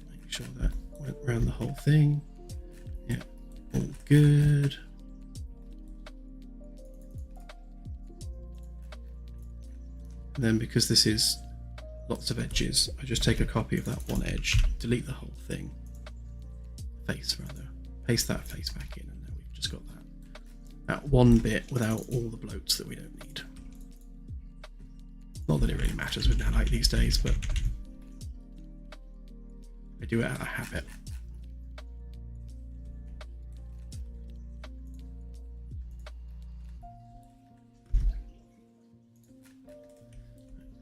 Make sure that went around the whole thing. Yeah. All good. And then because this is lots of edges, I just take a copy of that one edge, delete the whole thing, face rather, paste that face back in, and then we've just got that one bit without all the bloats that we don't need. Not that it really matters with Nanite these days, but I do it out of habit.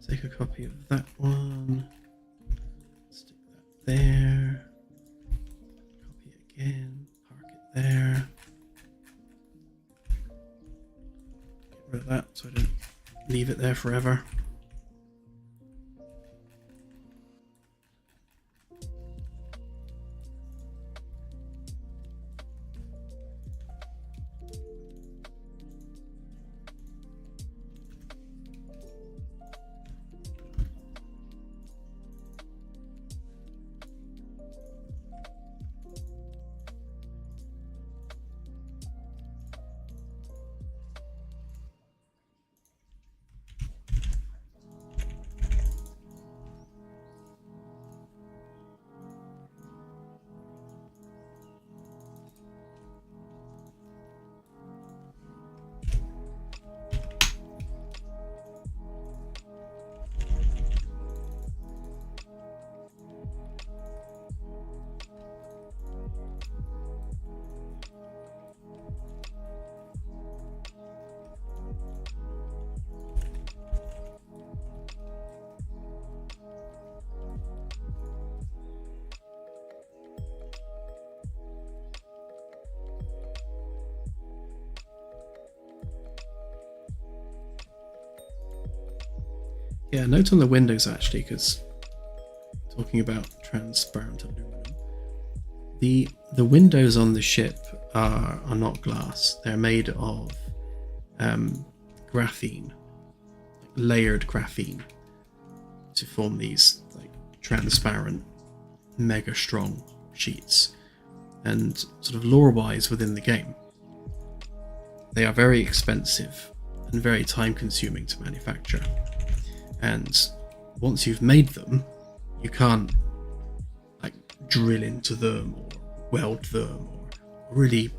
Take a copy of that one, stick that there, copy it again, park it there, get rid of that so I don't leave it there forever. Yeah, note on the windows actually, because talking about transparent aluminum, the windows on the ship are not glass. They're made of graphene, layered graphene, to form these like transparent, mega strong sheets. And sort of lore-wise within the game, they are very expensive and very time-consuming to manufacture. And once you've made them, you can't like drill into them or weld them, or really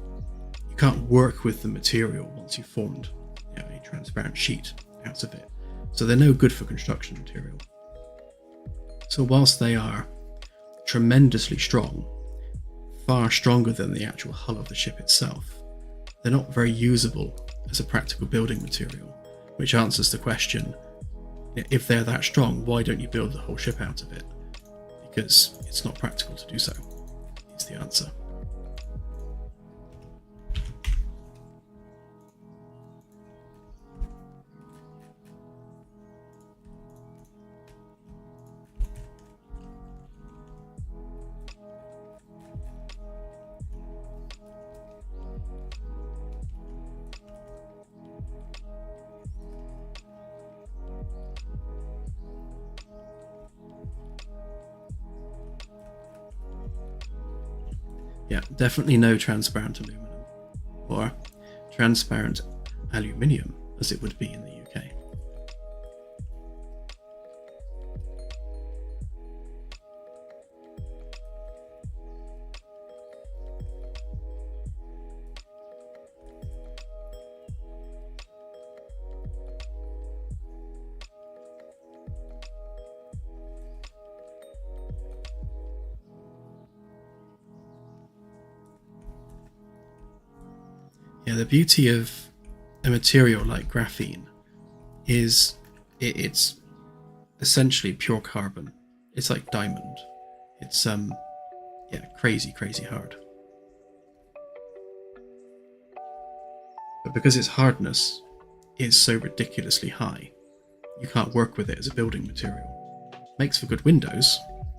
you can't work with the material once you've formed a transparent sheet out of it. So they're no good for construction material. So whilst they are tremendously strong, far stronger than the actual hull of the ship itself, they're not very usable as a practical building material, which answers the question, if they're that strong, why don't you build the whole ship out of it? Because it's not practical to do so, is the answer. Yeah, definitely no transparent aluminum, or transparent aluminium as it would be in the UK. Yeah, the beauty of a material like graphene is it's essentially pure carbon. It's like diamond. It's yeah, crazy hard. But because its hardness is so ridiculously high, you can't work with it as a building material. Makes for good windows,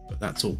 but that's all.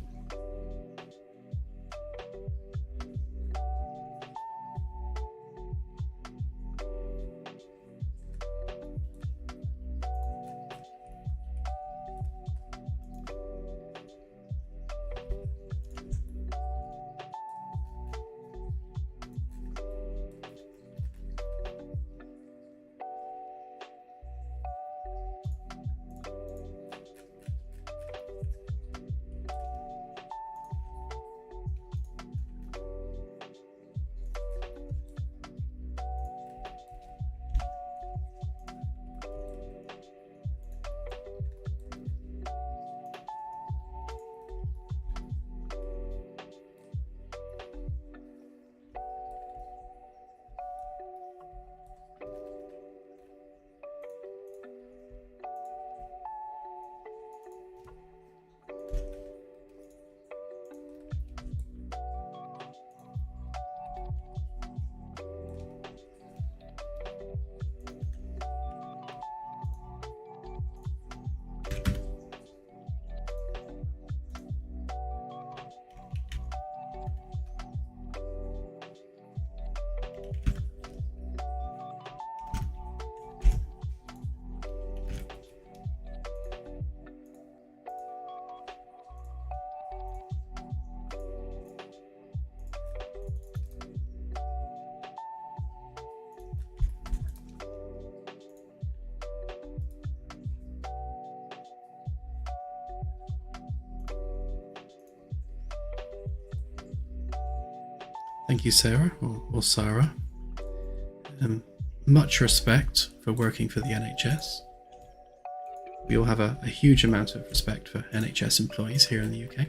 Thank you, Sarah, or Sarah. Much respect for working for the NHS. We all have a huge amount of respect for NHS employees here in the UK.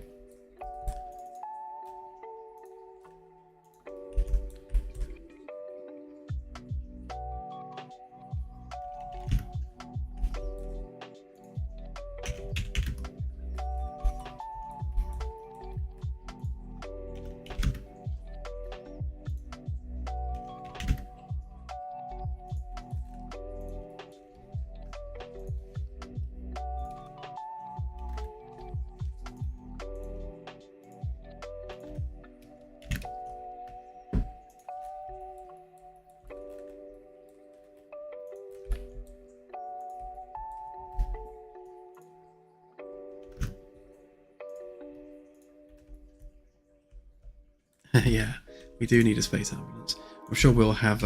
Yeah, we do need a space ambulance. I'm sure we'll have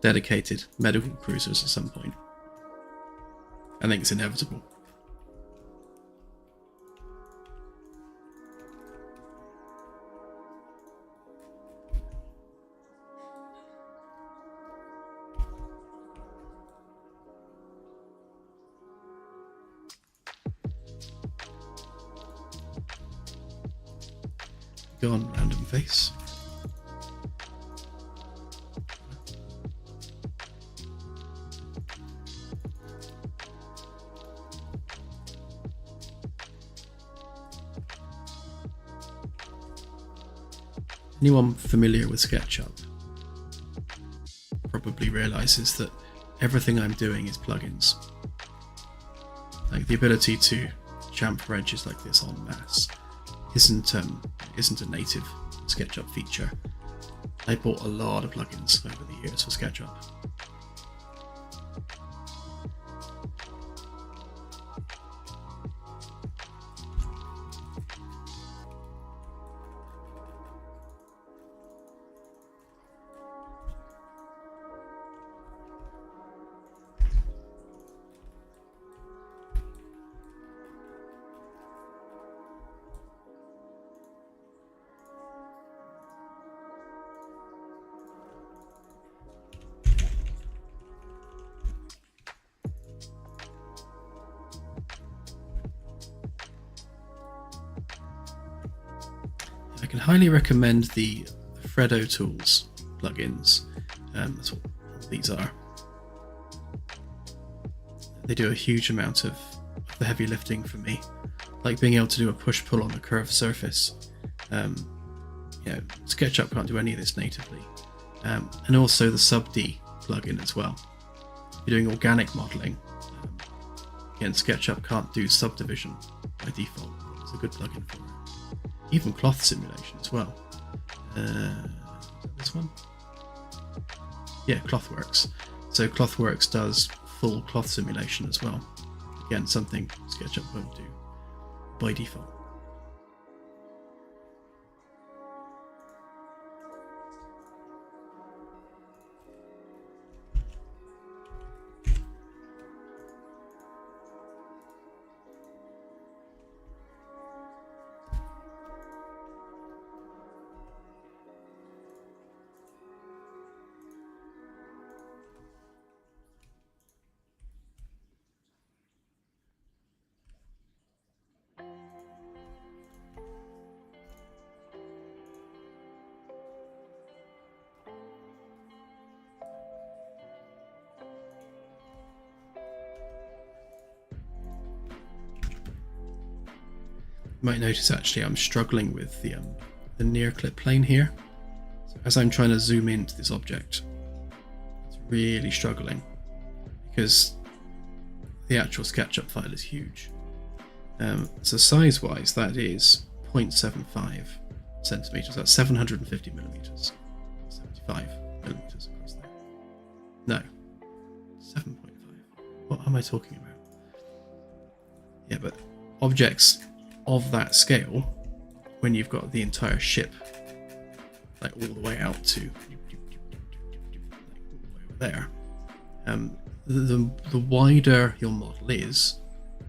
dedicated medical cruisers at some point. I think it's inevitable. Go on, random face. Anyone familiar with SketchUp probably realizes that everything I'm doing is plugins. Like the ability to chamfer edges like this en masse isn't a native SketchUp feature. I bought a lot of plugins over the years for SketchUp. I can highly recommend the Fredo Tools plugins. That's what these are. They do a huge amount of the heavy lifting for me, like being able to do a push-pull on a curved surface. SketchUp can't do any of this natively, and also the Sub-D plugin as well. If you're doing organic modeling, again, SketchUp can't do subdivision by default. It's a good plugin for it. Even cloth simulation as well. This one? Yeah, ClothWorks. So ClothWorks does full cloth simulation as well. Again, something SketchUp won't do by default. You might notice actually I'm struggling with the near clip plane here. So as I'm trying to zoom into this object, it's really struggling because the actual SketchUp file is huge. So size wise that is 0.75 centimeters, that's 750 millimeters, 75 millimeters across there. No, 7.5. What am I talking about? Yeah, but objects of that scale, when you've got the entire ship like all the way out to like all the way over there, the wider your model is,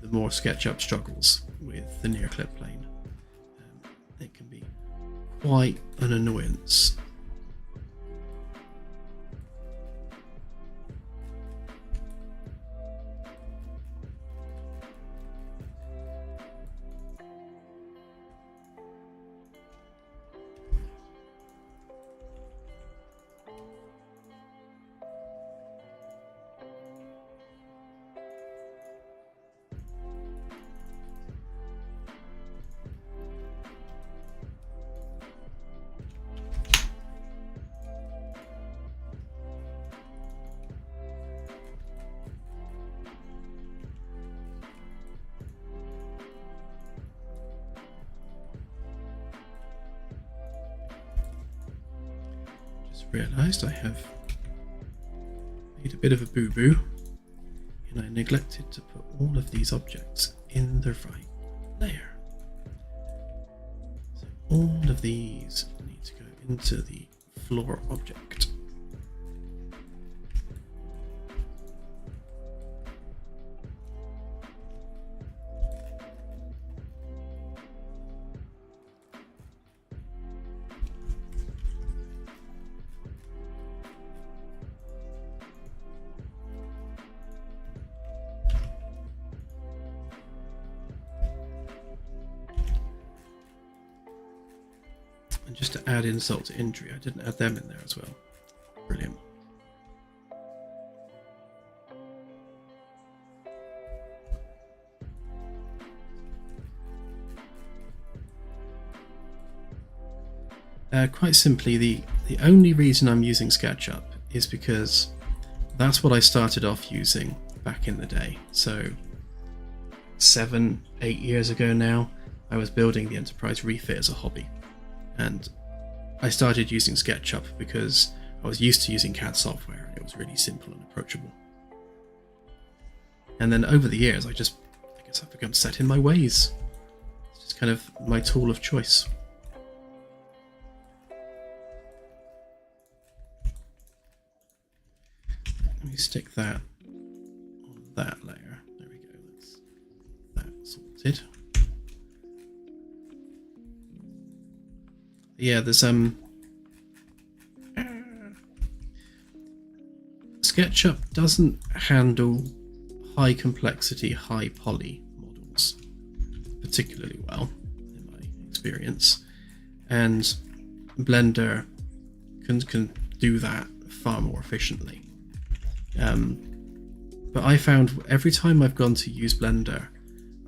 the more SketchUp struggles with the near clip plane. It can be quite an annoyance. Realised I have made a bit of a boo-boo and I neglected to put all of these objects in the right layer. So all of these need to go into the floor object. And just to add insult to injury, I didn't add them in there as well. Brilliant. Quite simply, the only reason I'm using SketchUp is because that's what I started off using back in the day. So 7-8 years ago now, I was building the Enterprise refit as a hobby. And I started using SketchUp because I was used to using CAD software and it was really simple and approachable. And then over the years, I guess I've become set in my ways. It's just kind of my tool of choice. Let me stick that on that layer. There we go. That's sorted. Yeah, there's SketchUp doesn't handle high complexity, high poly models particularly well, in my experience, and Blender can do that far more efficiently. But I found every time I've gone to use Blender,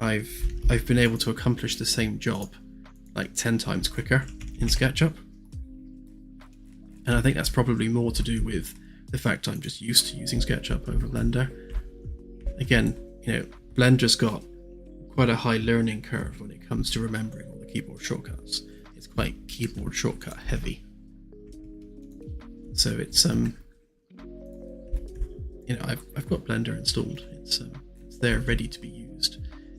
I've been able to accomplish the same job like 10 times quicker in SketchUp. And I think that's probably more to do with the fact I'm just used to using SketchUp over Blender. Again, Blender's got quite a high learning curve when it comes to remembering all the keyboard shortcuts. It's quite keyboard shortcut heavy. So it's I've got Blender installed. It's there ready to be used.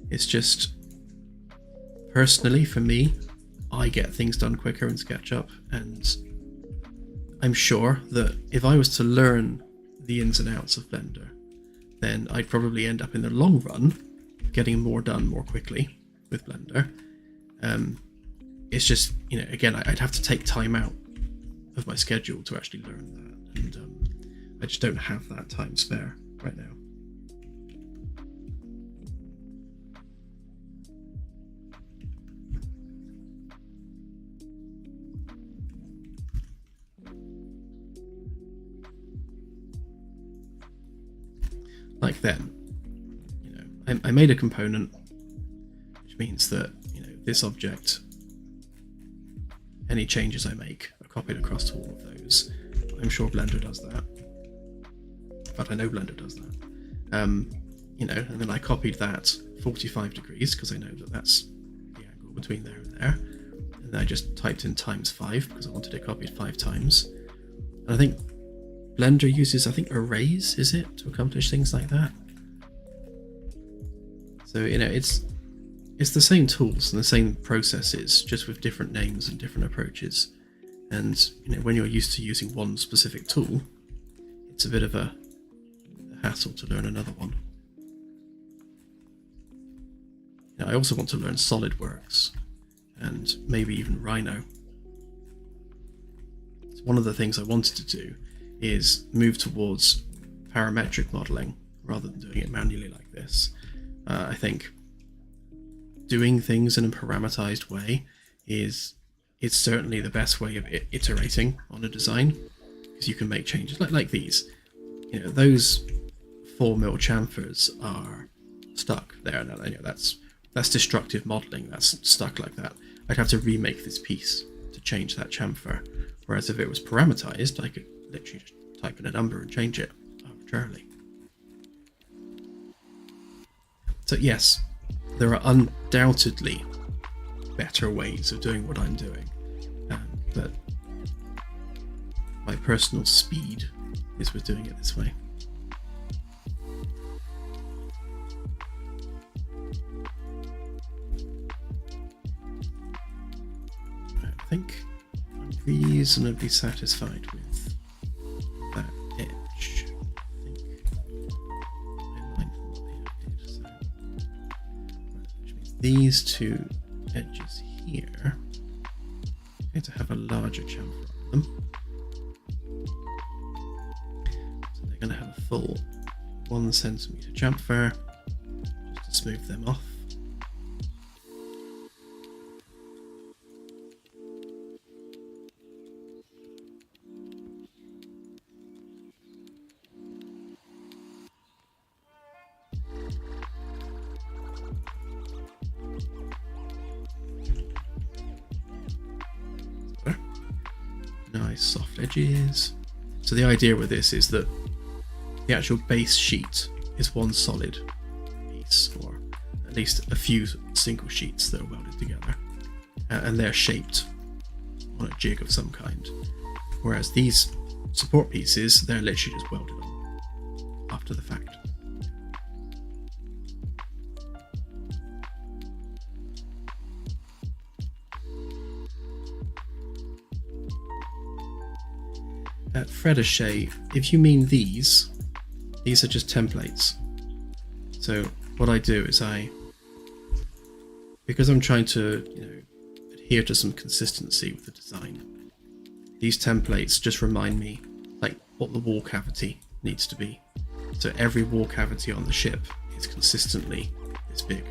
It's just, personally for me, I get things done quicker in SketchUp, and I'm sure that if I was to learn the ins and outs of Blender, then I'd probably end up in the long run getting more done more quickly with Blender. It's just, again, I'd have to take time out of my schedule to actually learn that, and I just don't have that time spare right now. Like then, I made a component, which means that this object, any changes I make are copied across to all of those. I'm sure Blender does that. In fact, I know Blender does that. And then I copied that 45 degrees because I know that that's the angle between there and there. And then I just typed in ×5 because I wanted it copied 5 times. And I think Blender uses, arrays, is it, to accomplish things like that? So, it's the same tools and the same processes, just with different names and different approaches. And, when you're used to using one specific tool, it's a bit of a hassle to learn another one. I also want to learn SolidWorks and maybe even Rhino. So one of the things I wanted to do is move towards parametric modeling rather than doing it manually like this. I think doing things in a parameterized way is certainly the best way of iterating on a design, because you can make changes like these. Those 4 mil chamfers are stuck there. Now, that's destructive modeling. That's stuck like that. I'd have to remake this piece to change that chamfer. Whereas if it was parameterized, I could literally just type in a number and change it arbitrarily. So yes, there are undoubtedly better ways of doing what I'm doing, but my personal speed is with doing it this way. I think I'm reasonably satisfied with that edge. I think I like what I did. So, which means these two edges here are going to have a larger chamfer on them. So they're going to have a full 1 centimeter chamfer just to smooth them off. Nice soft edges. So the idea with this is that the actual base sheet is one solid piece, or at least a few single sheets that are welded together, and they're shaped on a jig of some kind. Whereas these support pieces, they're literally just welded on after the fact. At Fredachet, if you mean these are just templates. So what I do is because I'm trying to adhere to some consistency with the design, these templates just remind me like what the wall cavity needs to be. So every wall cavity on the ship is consistently this big,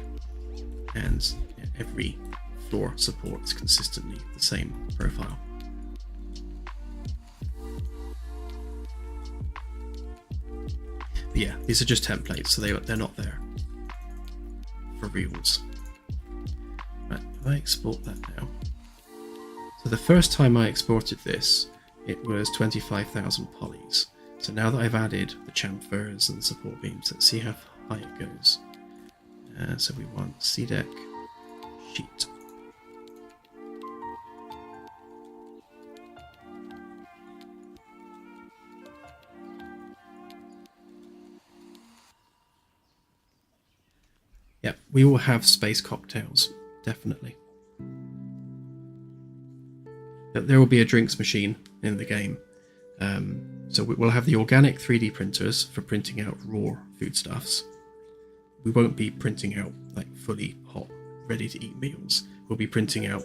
and every floor support is consistently the same profile. But yeah, these are just templates, so they're not there for reals. Right, if I export that now. So the first time I exported this, it was 25,000 polys. So now that I've added the chamfers and the support beams, let's see how high it goes. So we want CDEC sheet. Yeah, we will have space cocktails, definitely. There will be a drinks machine in the game. So we'll have the organic 3D printers for printing out raw foodstuffs. We won't be printing out like fully hot, ready to eat meals. We'll be printing out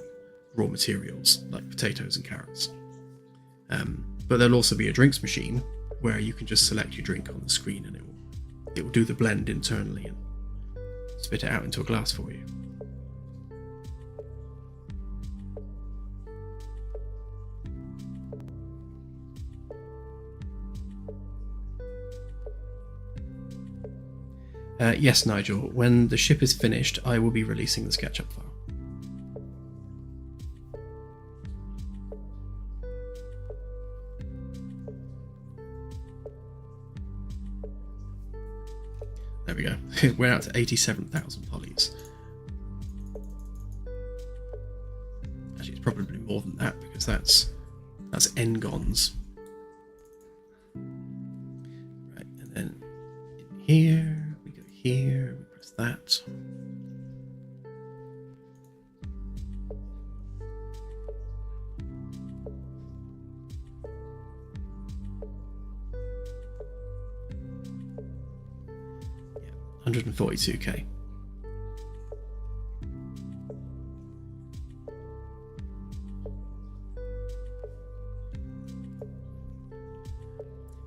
raw materials like potatoes and carrots. But there'll also be a drinks machine where you can just select your drink on the screen and it will do the blend internally and spit it out into a glass for you. Yes, Nigel, when the ship is finished, I will be releasing the SketchUp file. There we go. We're out to 87,000 polys. Actually, it's probably more than that because that's n-gons. Right, and then in here. Here, we press that. Yeah, 142k.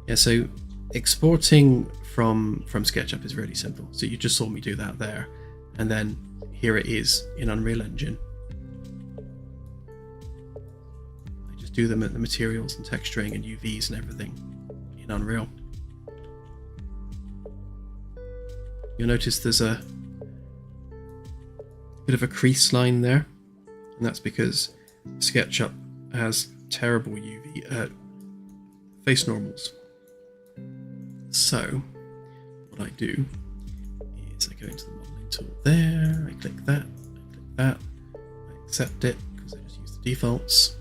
Yeah, so exporting from SketchUp is really simple. So you just saw me do that there, and then here it is in Unreal Engine. I just do them at the materials and texturing and UVs and everything in Unreal. You'll notice there's a bit of a crease line there, and that's because SketchUp has terrible UV face normals. So what I do is I go into the modeling tool there, I click that, I accept it because I just use the defaults.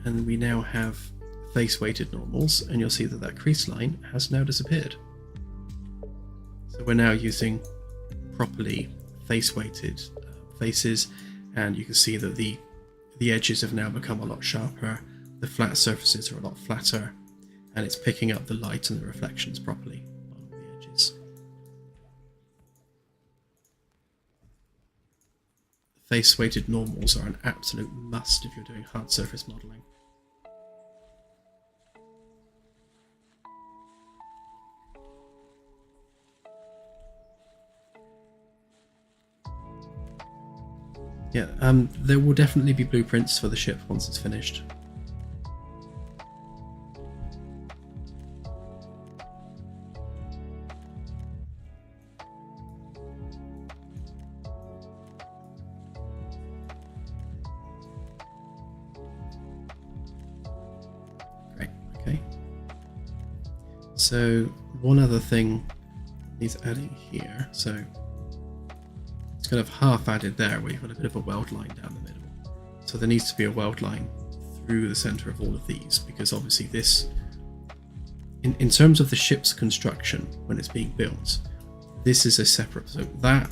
And we now have face weighted normals, and you'll see that that crease line has now disappeared. So we're now using properly face weighted faces, and you can see that the edges have now become a lot sharper, the flat surfaces are a lot flatter, and it's picking up the light and the reflections properly on the edges. Face weighted normals are an absolute must if you're doing hard surface modeling. Yeah, there will definitely be blueprints for the ship once it's finished. Great, okay. So one other thing needs adding here. So it's kind of half added there where you've got a bit of a weld line down the middle. So there needs to be a weld line through the center of all of these, because obviously this, in terms of the ship's construction when it's being built, this is a separate, so that,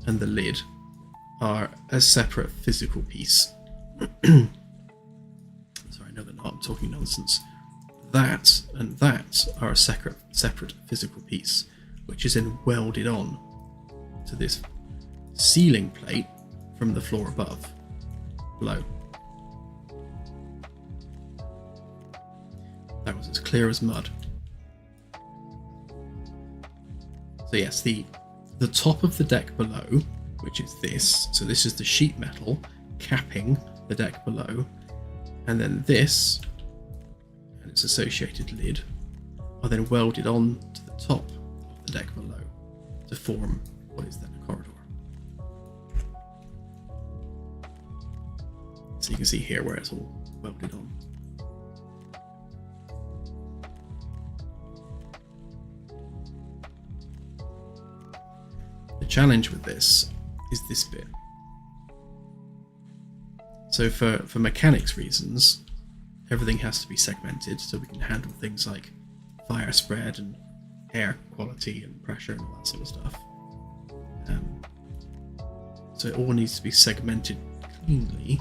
and the lid are a separate physical piece. Sorry, no they're not, I'm talking nonsense. That and that are a separate physical piece, which is then welded on to this ceiling plate from the floor below. That was as clear as mud. So yes, the top of the deck below, which is this, so this is the sheet metal capping the deck below, and then this and its associated lid are then welded on to the top of the deck below to form what is then a corridor. So you can see here where it's all welded on. The challenge with this is this bit. So for mechanics reasons, everything has to be segmented so we can handle things like fire spread and air quality and pressure and all that sort of stuff. So it all needs to be segmented cleanly.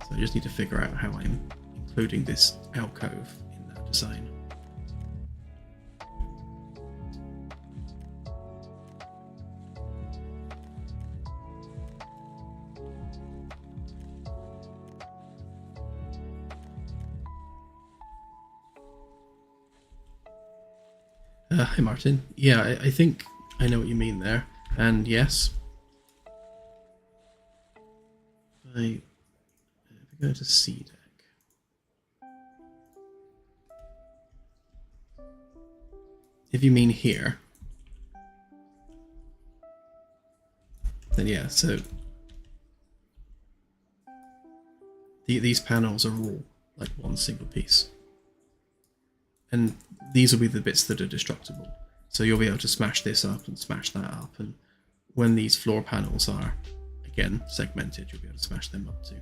So I just need to figure out how I'm including this alcove in that design. Hi Martin. Yeah, I think I know what you mean there. And yes, if we go to C deck, if you mean here, then yeah, so these panels are all like one single piece. And these will be the bits that are destructible. So you'll be able to smash this up and smash that up. And when these floor panels are, again, segmented, you'll be able to smash them up too.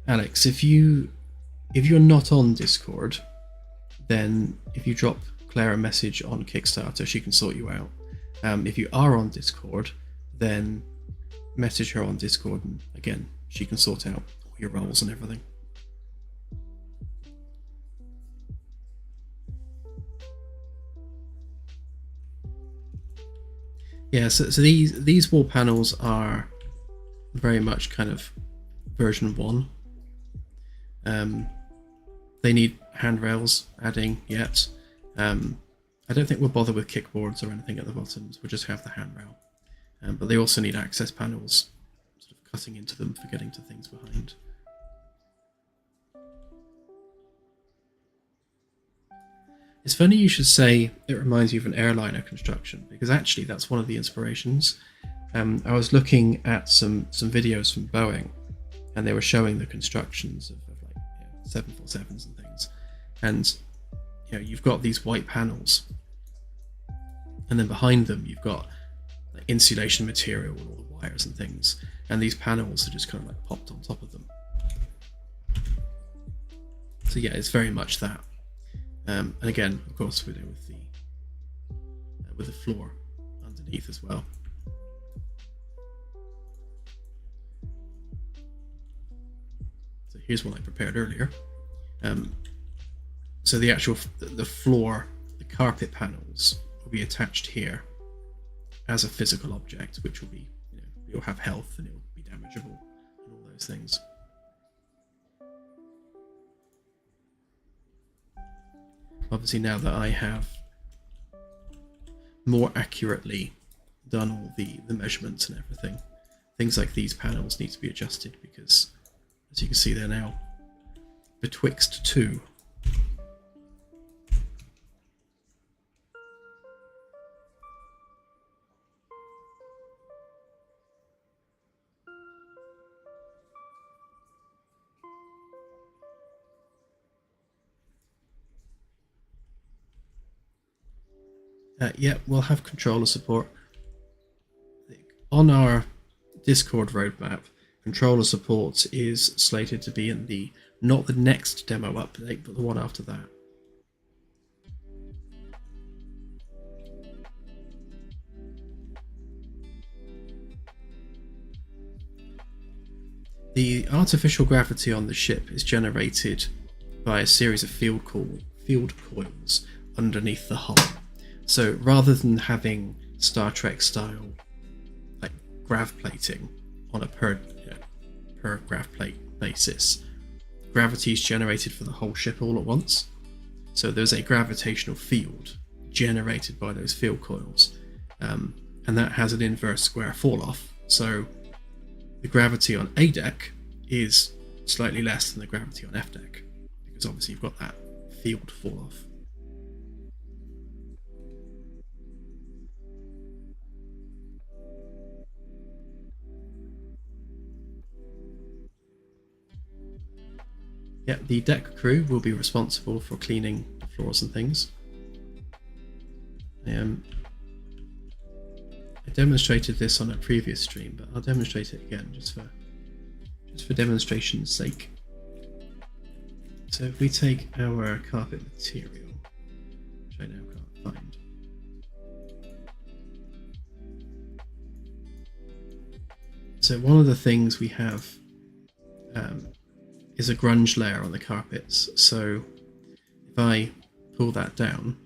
Alex, if you're not on Discord, then if you drop Claire a message on Kickstarter, she can sort you out. If you are on Discord, then message her on Discord, and again, she can sort out all your roles and everything. Yeah, so these wall panels are very much kind of version 1. They need handrails adding yet. I don't think we'll bother with kickboards or anything at the bottoms. We'll just have the handrail. But they also need access panels, sort of cutting into them for getting to things behind. It's funny you should say it reminds you of an airliner construction, because actually that's one of the inspirations. I was looking at some videos from Boeing, and they were showing the constructions of like 747s and things. And you've got these white panels, and then behind them you've got like insulation material and all the wires and things, and these panels are just kind of like popped on top of them. So yeah, it's very much that. And again, of course, we're there with the floor underneath as well. So here's what I prepared earlier. So the actual the floor, the carpet panels will be attached here as a physical object, which will be, it'll have health and it'll be damageable and all those things. Obviously, now that I have more accurately done all the measurements and everything, things like these panels need to be adjusted, because as you can see, they're now betwixt two. Yeah, we'll have controller support. On our Discord roadmap, controller support is slated to be in not the next demo update, but the one after that. The artificial gravity on the ship is generated by a series of field coils underneath the hull. So rather than having Star Trek style like grav plating on a per grav plate basis, gravity is generated for the whole ship all at once. So there's a gravitational field generated by those field coils, and that has an inverse square fall off. So the gravity on A deck is slightly less than the gravity on F deck, because obviously you've got that field fall off. Yeah, the deck crew will be responsible for cleaning the floors and things. I demonstrated this on a previous stream, but I'll demonstrate it again just for demonstration's sake. So if we take our carpet material, which I now can't find, so one of the things we have is a grunge layer on the carpets. So if I pull that down,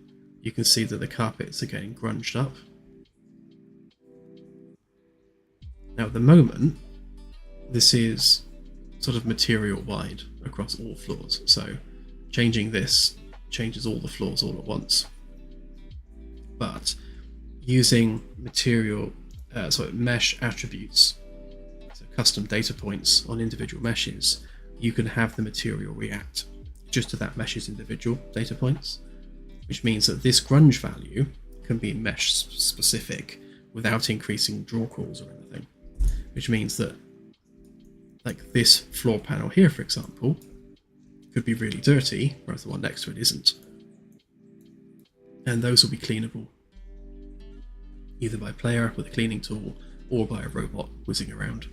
you can see that the carpets are getting grunged up. Now at the moment, this is sort of material wide across all floors. So changing this changes all the floors all at once. But using mesh attributes, so custom data points on individual meshes, you can have the material react just to that mesh's individual data points, which means that this grunge value can be mesh specific without increasing draw calls or anything, which means that like this floor panel here, for example, could be really dirty, whereas the one next to it isn't. And those will be cleanable either by player with a cleaning tool or by a robot whizzing around.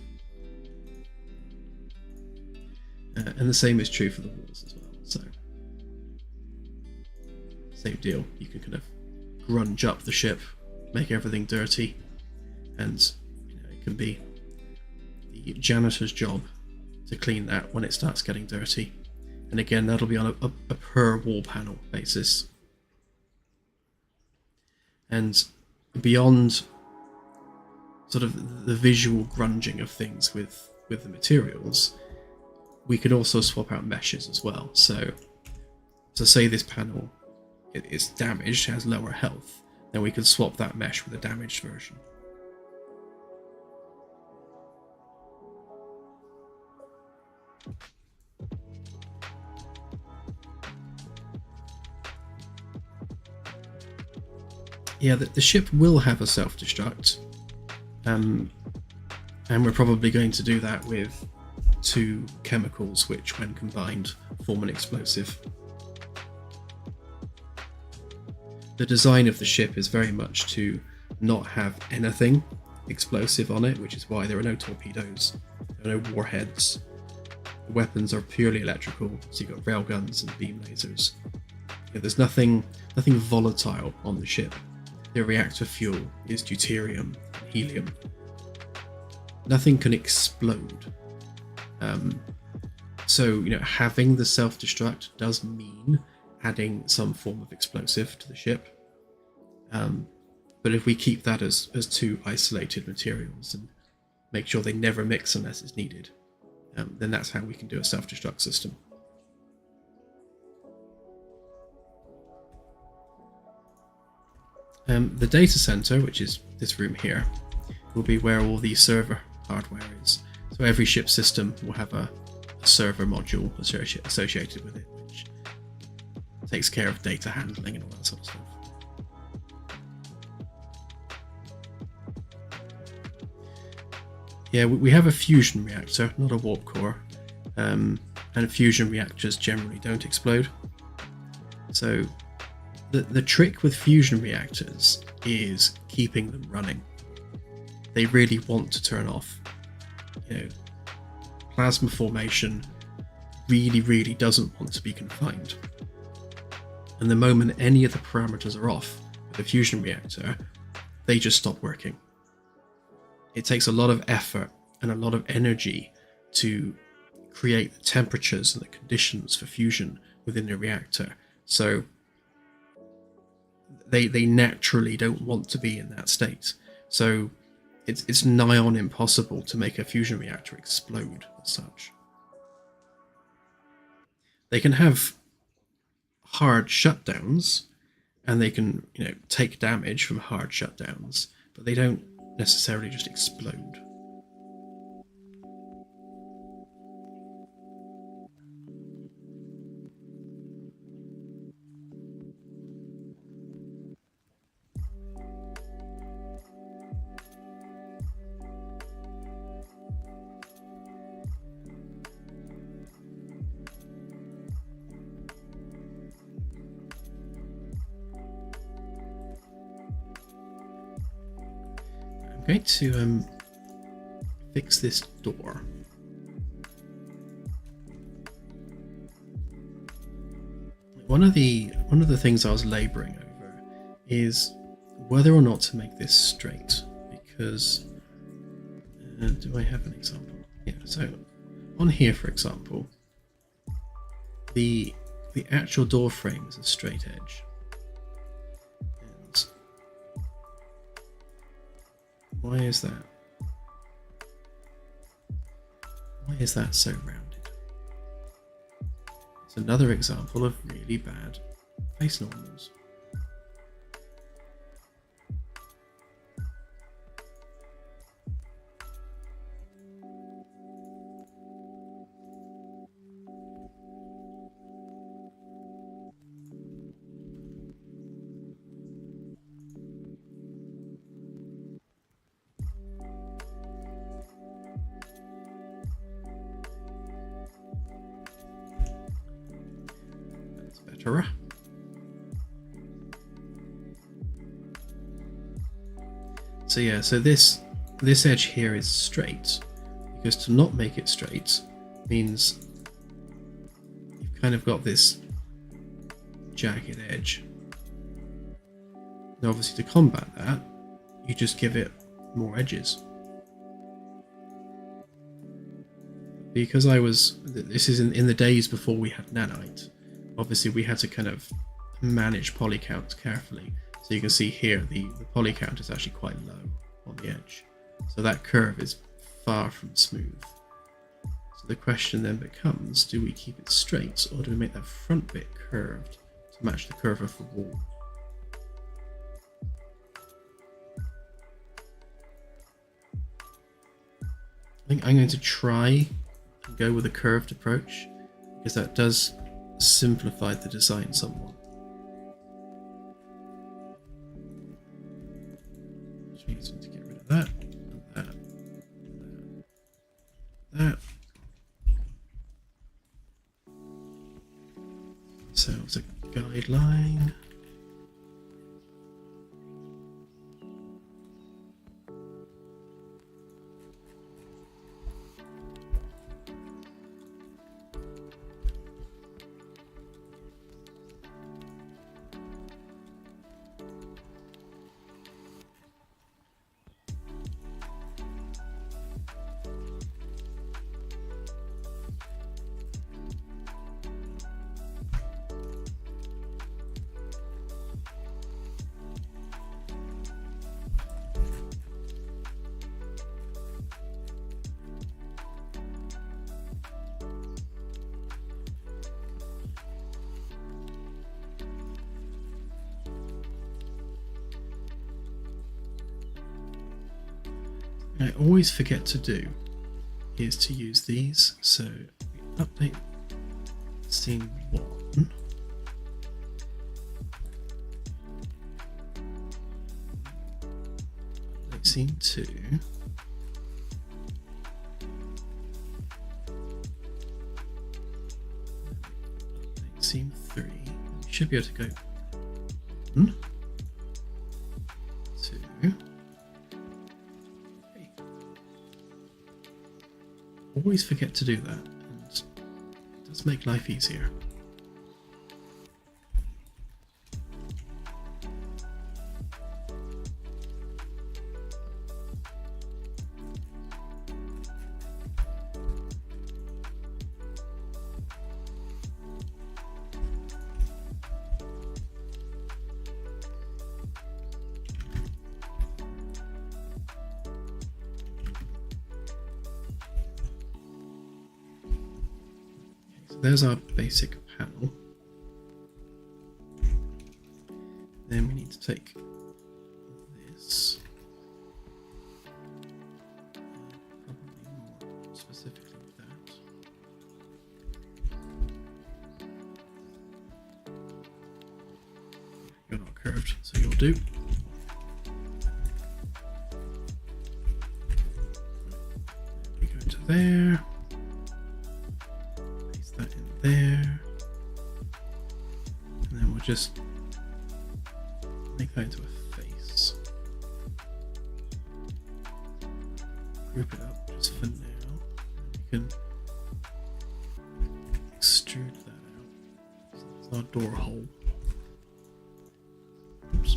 And the same is true for the walls as well. So same deal. You can kind of grunge up the ship, make everything dirty, and it can be the janitor's job to clean that when it starts getting dirty. And again, that'll be on a per wall panel basis. And beyond sort of the visual grunging of things with the materials, we can also swap out meshes as well. So say this panel is damaged, has lower health, then we can swap that mesh with a damaged version. Yeah, the ship will have a self-destruct, and we're probably going to do that with 2 chemicals which, when combined, form an explosive. The design of the ship is very much to not have anything explosive on it, which is why there are no torpedoes, there are no warheads. The weapons are purely electrical, so you've got railguns and beam lasers. There's nothing volatile on the ship. The reactor fuel is deuterium and helium. Nothing can explode. So, having the self-destruct does mean adding some form of explosive to the ship. But if we keep that as two isolated materials and make sure they never mix unless it's needed, then that's how we can do a self-destruct system. The data center, which is this room here, will be where all the server hardware is. So every ship system will have a server module associated with it, which takes care of data handling and all that sort of stuff. Yeah, we have a fusion reactor, not a warp core, and fusion reactors generally don't explode. So the trick with fusion reactors is keeping them running. They really want to turn off. Plasma formation really doesn't want to be confined. And the moment any of the parameters are off with a fusion reactor, they just stop working. It takes a lot of effort and a lot of energy to create the temperatures and the conditions for fusion within the reactor. So they naturally don't want to be in that state. So it's nigh on impossible to make a fusion reactor explode as such. They can have hard shutdowns, and they can take damage from hard shutdowns, but they don't necessarily just explode. I'm going to fix this door. One of the things I was laboring over is whether or not to make this straight, because do I have an example? Yeah, so on here, for example, the actual door frame is a straight edge. Why is that? Why is that so rounded? It's another example of really bad face normals. Better. So yeah, so this edge here is straight, because to not make it straight means you've kind of got this jagged edge. Now obviously to combat that, you just give it more edges. Because this is in the days before we had nanite, obviously we had to kind of manage poly counts carefully. So you can see here the poly count is actually quite low on the edge. So that curve is far from smooth. So the question then becomes, do we keep it straight, or do we make that front bit curved to match the curve of the wall? I think I'm going to try and go with a curved approach, because that does simplify the design somewhat. Which means we need to get rid of that, and that. So it's a guideline. I always forget to do is to use these. So we update scene 1. Update scene 2. Update scene 3. We should be able to go 1, 2. Always forget to do that, and it does make life easier. There's our basic panel. Then we need to take this, probably more specifically that. You're not curved, so you'll do. We go to there. There, and then we'll just make that into a face. Group it up just for now. We can extrude that out. So that's our door hole. Oops.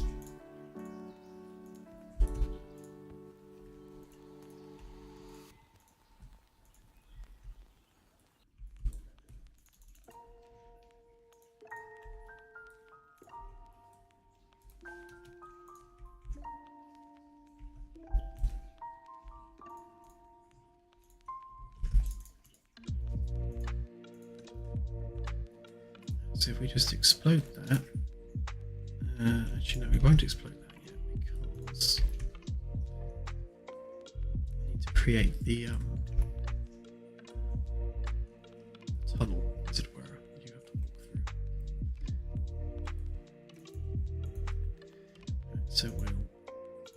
So if we just explode that, actually no, we won't explode that yet because we need to create the tunnel, as it were, that you have to walk through. So we'll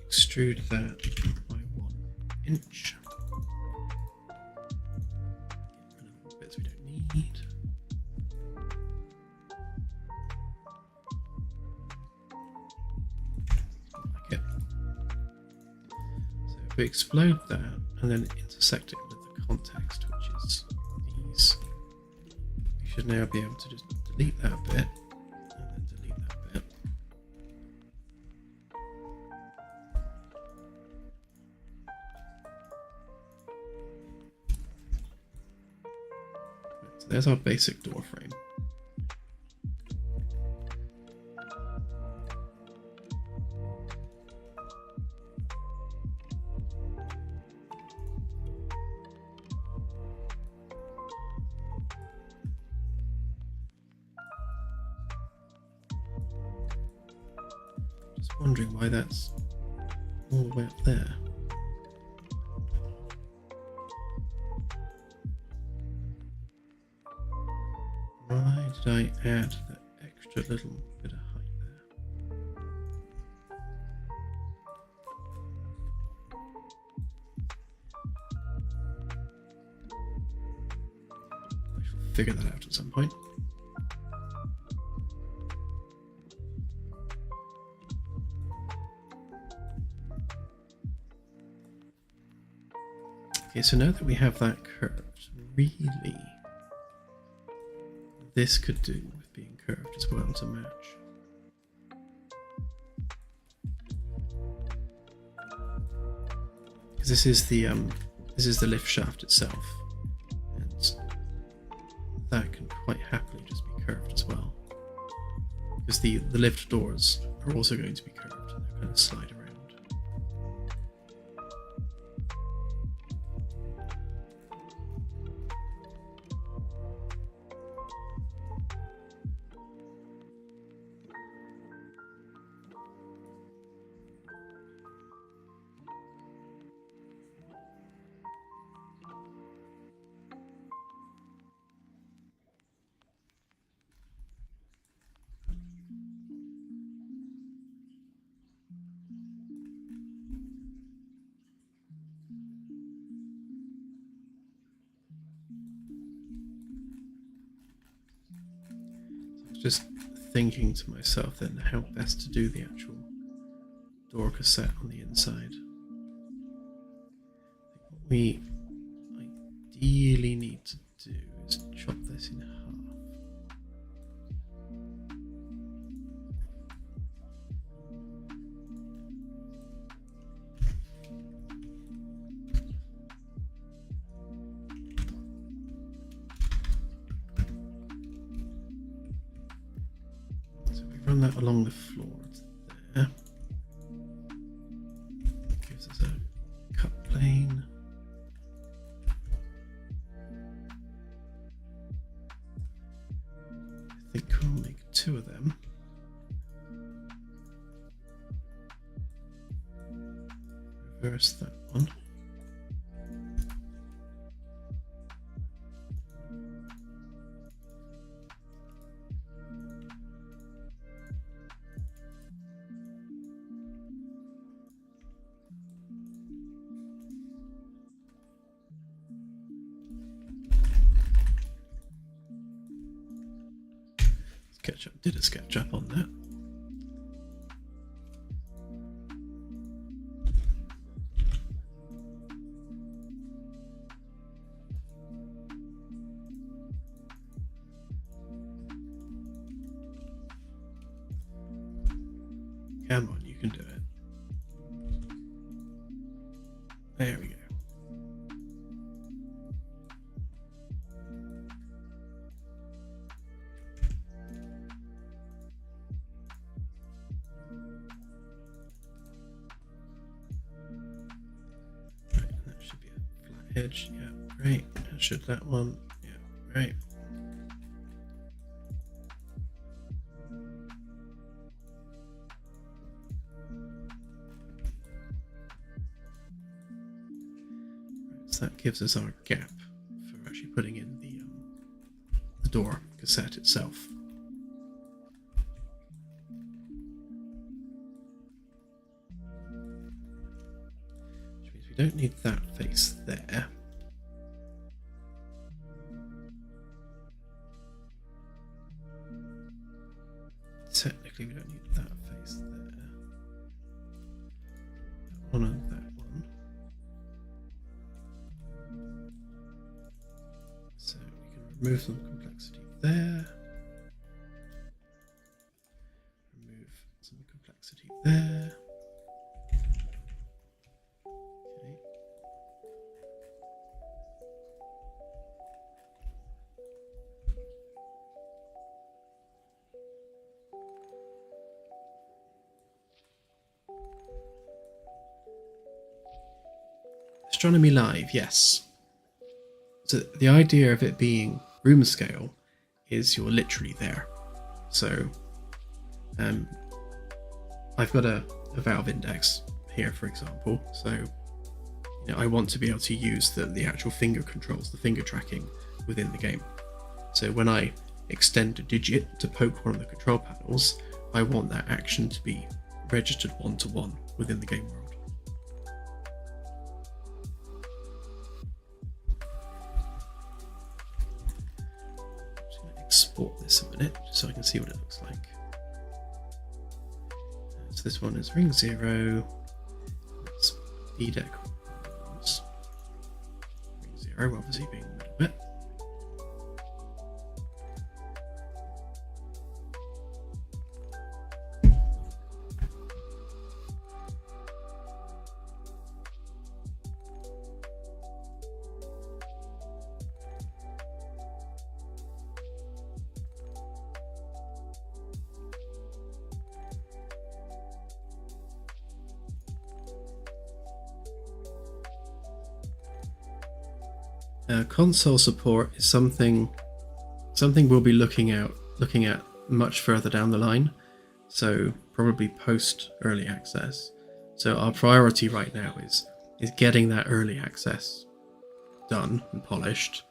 extrude that by 1 inch. Get rid of the bits we don't need. We explode that and then intersect it with the context, which is these. We should now be able to just delete that bit and then delete that bit. Right, so there's our basic door frame. Wondering why that's all the way up there. Why did I add that extra little bit of height there? I shall figure that out at some point. Okay, so now that we have that curved, really, this could do with being curved as well to match. Because this is the lift shaft itself, and that can quite happily just be curved as well. Because the lift doors are also going to be curved, and they're going to slide around. Just thinking to myself then how best to do the actual door cassette on the inside. What we ideally need to do is chop this in half. Run that along the floor there. Gives us a cut plane. I think we'll make 2 of them. Reverse that one. SketchUp did a SketchUp on that. Come on, you can do it. There we go. Edge, yeah, right. Should that one, yeah, right. So that gives us our gap for actually putting in the door cassette itself. We don't need that face there. Technically, we don't need that face there. That one and that one. So we can remove some complexity there. Remove some complexity there. Astronomy Live, yes. So the idea of it being room scale is you're literally there. So I've got a valve index here, for example. So I want to be able to use the actual finger controls, the finger tracking within the game. So when I extend a digit to poke one of the control panels, I want that action to be registered one-to-one within the game world. Export this a minute so I can see what it looks like. So this one is ring 0. It's B deck. Ring 0 obviously being the middle bit. Console support is something we'll be looking at much further down the line, so probably post early access. So our priority right now is getting that early access done and polished.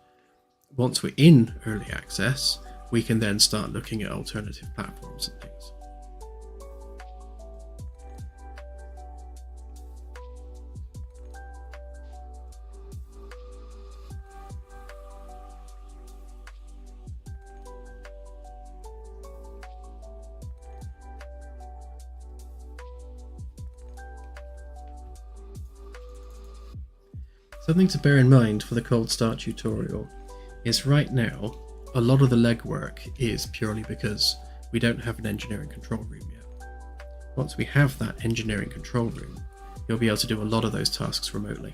Once we're in early access, we can then start looking at alternative platforms and things. something to bear in mind for the cold start tutorial is right now, a lot of the legwork is purely because we don't have an engineering control room yet. Once we have that engineering control room, you'll be able to do a lot of those tasks remotely.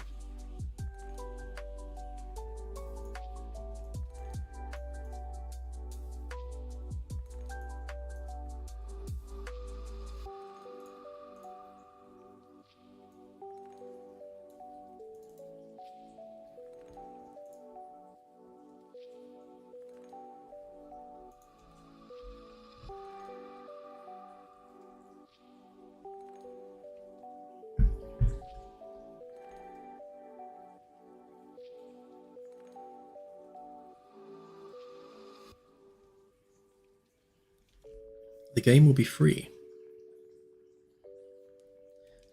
The game will be free.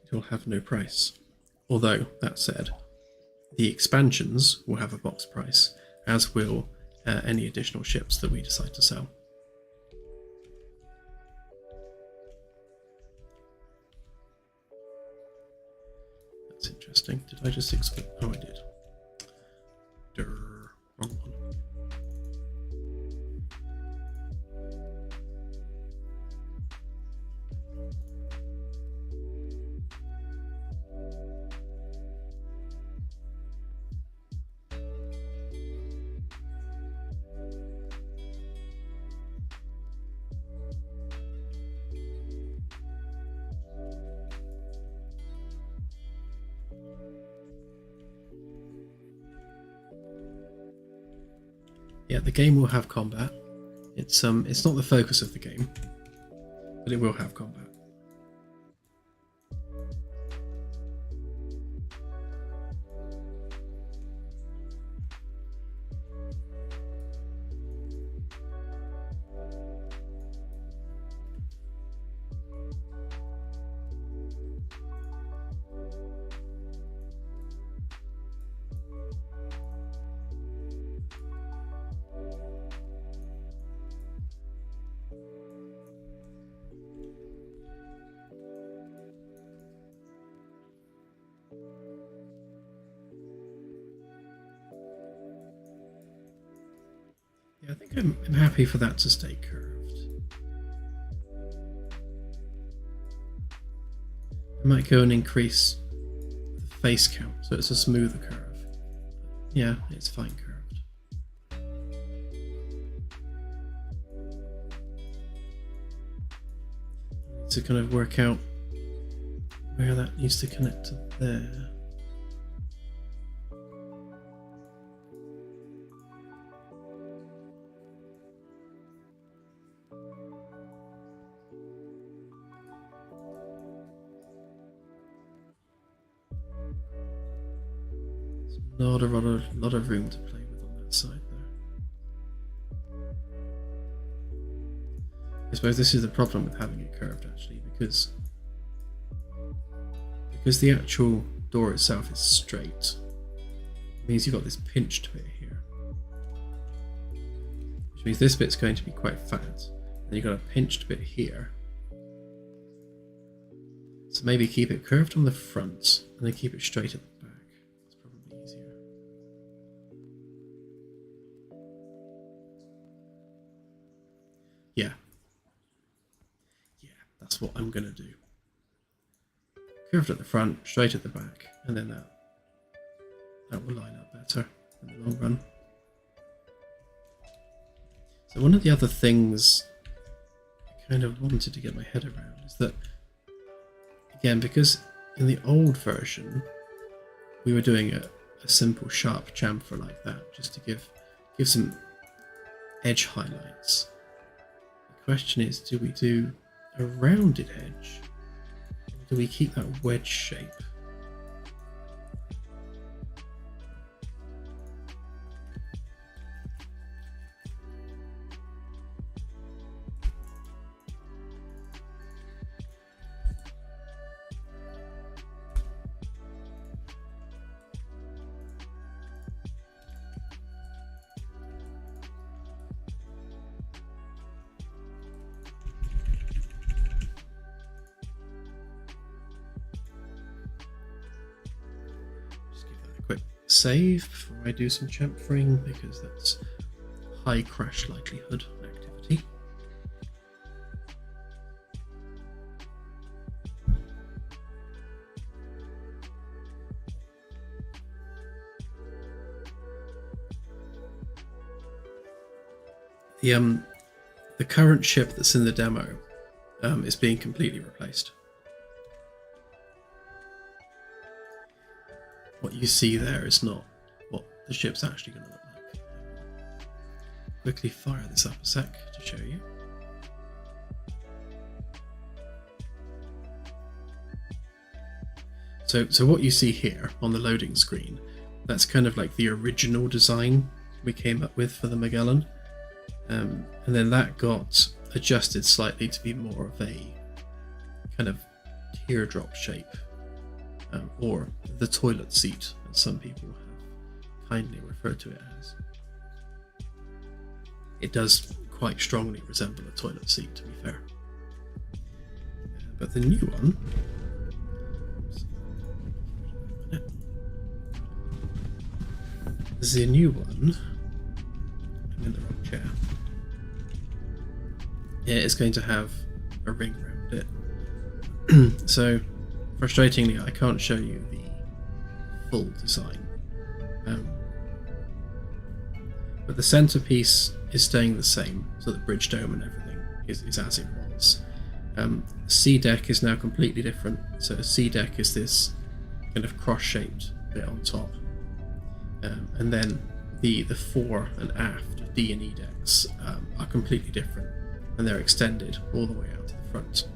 It will have no price. Although, that said, the expansions will have a box price, as will any additional ships that we decide to sell. That's interesting. Did I just explain? Oh, I did. Wrong one. Yeah, the game will have combat. It's not the focus of the game, but it will have combat. Yeah, I think I'm happy for that to stay curved. I might go and increase the face count so it's a smoother curve. Yeah, it's fine curved. To kind of work out where that needs to connect to there. Not a lot of room to play with on that side there. I suppose this is the problem with having it curved actually, because the actual door itself is straight. It means you've got this pinched bit here, which means this bit's going to be quite fat, and you've got a pinched bit here. So maybe keep it curved on the front and then keep it straight at the back. It's probably easier. Yeah, that's what I'm gonna do. Curved at the front, straight at the back, and then that will line up better in the long run. So one of the other things I kind of wanted to get my head around is that, again, because in the old version we were doing a simple sharp chamfer like that, just to give some edge highlights. The question is, do we do a rounded edge, or do we keep that wedge shape? save before I do some chamfering, because that's high crash likelihood activity. The current ship that's in the demo is being completely replaced. What you see there is not what the ship's actually going to look like. Quickly fire this up a sec to show you. So what you see here on the loading screen, that's kind of like the original design we came up with for the Magellan. And then that got adjusted slightly to be more of a kind of teardrop shape, or the toilet seat, as some people have kindly referred to it as. It does quite strongly resemble a toilet seat, to be fair. But the new one, I'm in the wrong chair. Yeah, it's going to have a ring around it. So, frustratingly, I can't show you the full design. But the centerpiece is staying the same, so the bridge dome and everything is as it was. C deck is now completely different. So a C deck is this kind of cross-shaped bit on top, and then the fore and aft D and E decks are completely different, and they're extended all the way out to the front.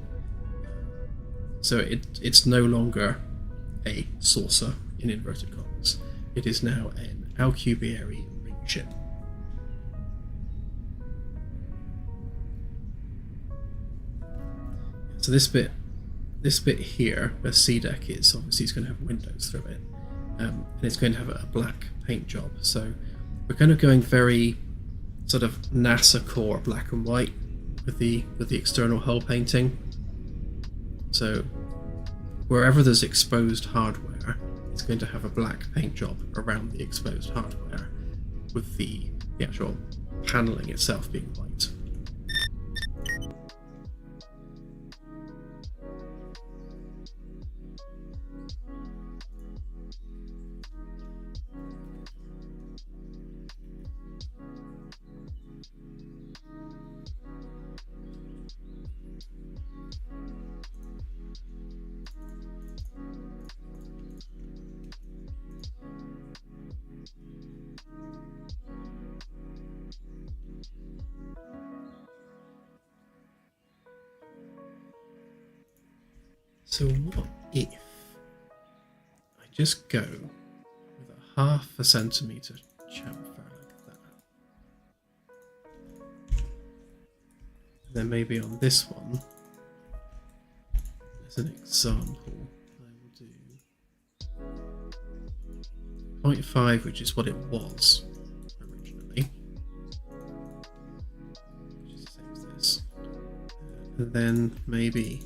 So it's no longer a saucer in inverted commas. It is now an Alcubierre ring ship. So this bit here, where C deck is, obviously it's going to have windows through it, and it's going to have a black paint job. So we're kind of going very sort of NASA core black and white with the external hull painting. So wherever there's exposed hardware, it's going to have a black paint job around the exposed hardware, with the actual paneling itself being white. So what if I just go with a 0.5 centimeter chamfer like that? And then maybe on this one, as an example, I will do 0.5, which is what it was originally, which is the same as this. And then maybe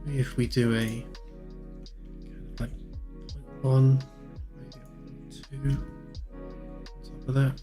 if we do a kind of like 0.1, maybe 0.2 on top of that.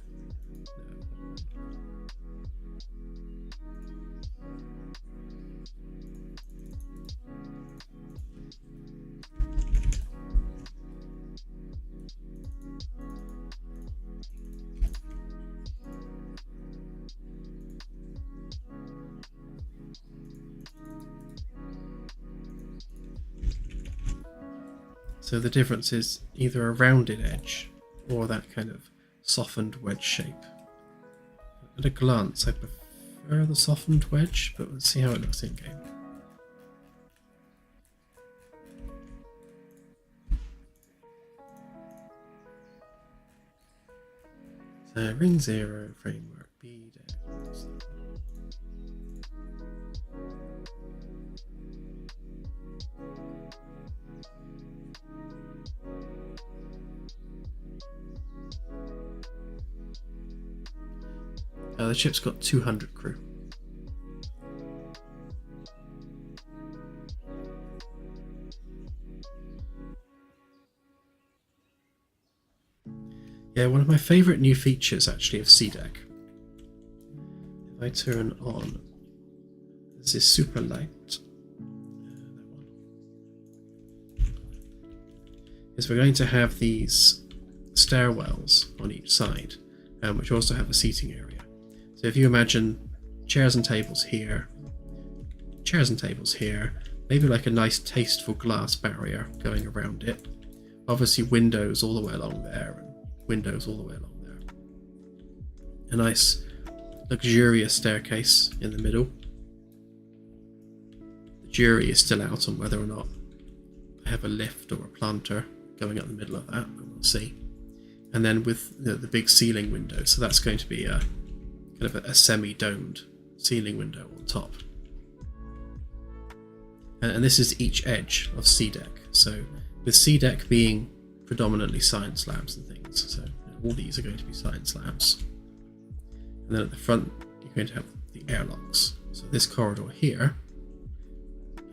So the difference is either a rounded edge or that kind of softened wedge shape. At a glance, I prefer the softened wedge, but let's see how it looks in game. So ring 0, framework B deck. The ship's got 200 crew. Yeah, one of my favourite new features actually of CDEC. If I turn on this super light, that one, is we're going to have these stairwells on each side, which also have a seating area. So if you imagine chairs and tables here, maybe like a nice tasteful glass barrier going around it. Obviously windows all the way along there, and windows all the way along there. A nice luxurious staircase in the middle. The jury is still out on whether or not I have a lift or a planter going up the middle of that, but we'll see. And then with the big ceiling window, so that's going to be a kind of a semi-domed ceiling window on top. And this is each edge of CDEC. So with CDEC being predominantly science labs and things, so all these are going to be science labs. And then at the front, you're going to have the airlocks. So this corridor here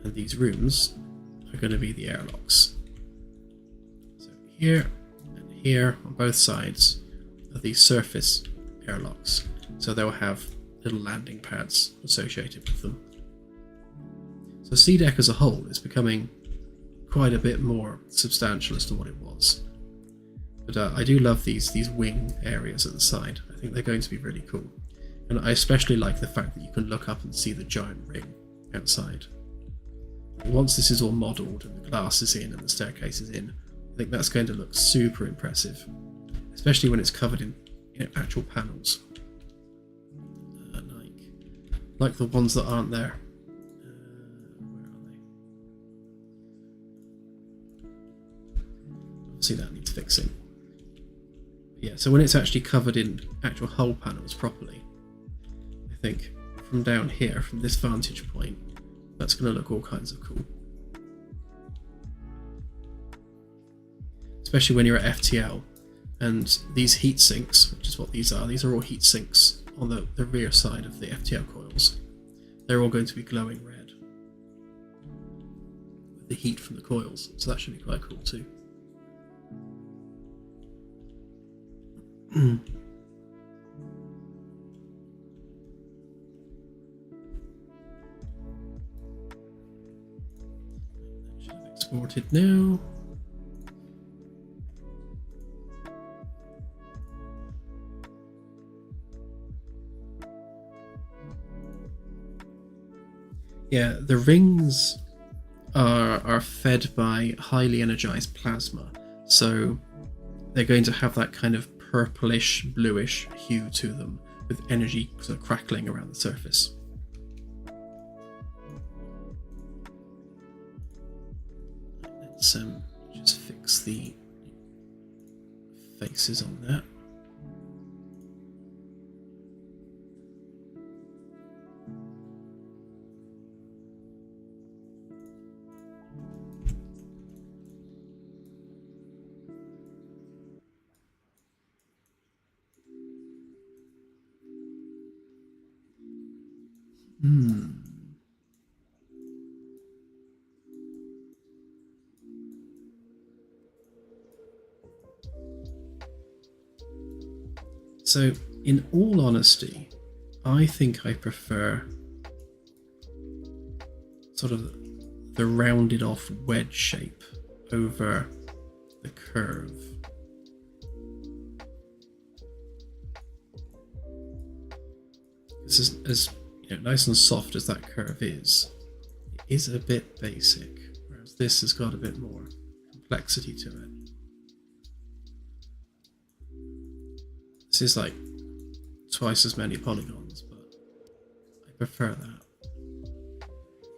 and these rooms are going to be the airlocks. So here and here on both sides are these surface airlocks. So they'll have little landing pads associated with them. So CDEC as a whole is becoming quite a bit more substantial as to what it was. But I do love these wing areas at the side. I think they're going to be really cool. And I especially like the fact that you can look up and see the giant ring outside. Once this is all modelled and the glass is in and the staircase is in, I think that's going to look super impressive. Especially when it's covered in actual panels. Like the ones that aren't there. Where are they? Obviously that needs fixing. Yeah, so when it's actually covered in actual hull panels properly, I think from down here, from this vantage point, that's going to look all kinds of cool. Especially when you're at FTL, and these heat sinks, which is what these are all heat sinks on the rear side of the FTL coils. They're all going to be glowing red with the heat from the coils, so that should be quite cool too. Should have exported now. Yeah, the rings are fed by highly energized plasma, so they're going to have that kind of purplish, bluish hue to them, with energy sort of crackling around the surface. Let's just fix the faces on that. So, in all honesty, I think I prefer sort of the rounded off wedge shape over the curve. This is as nice and soft as that curve is. It is a bit basic, whereas this has got a bit more complexity to it. This is like twice as many polygons, but I prefer that.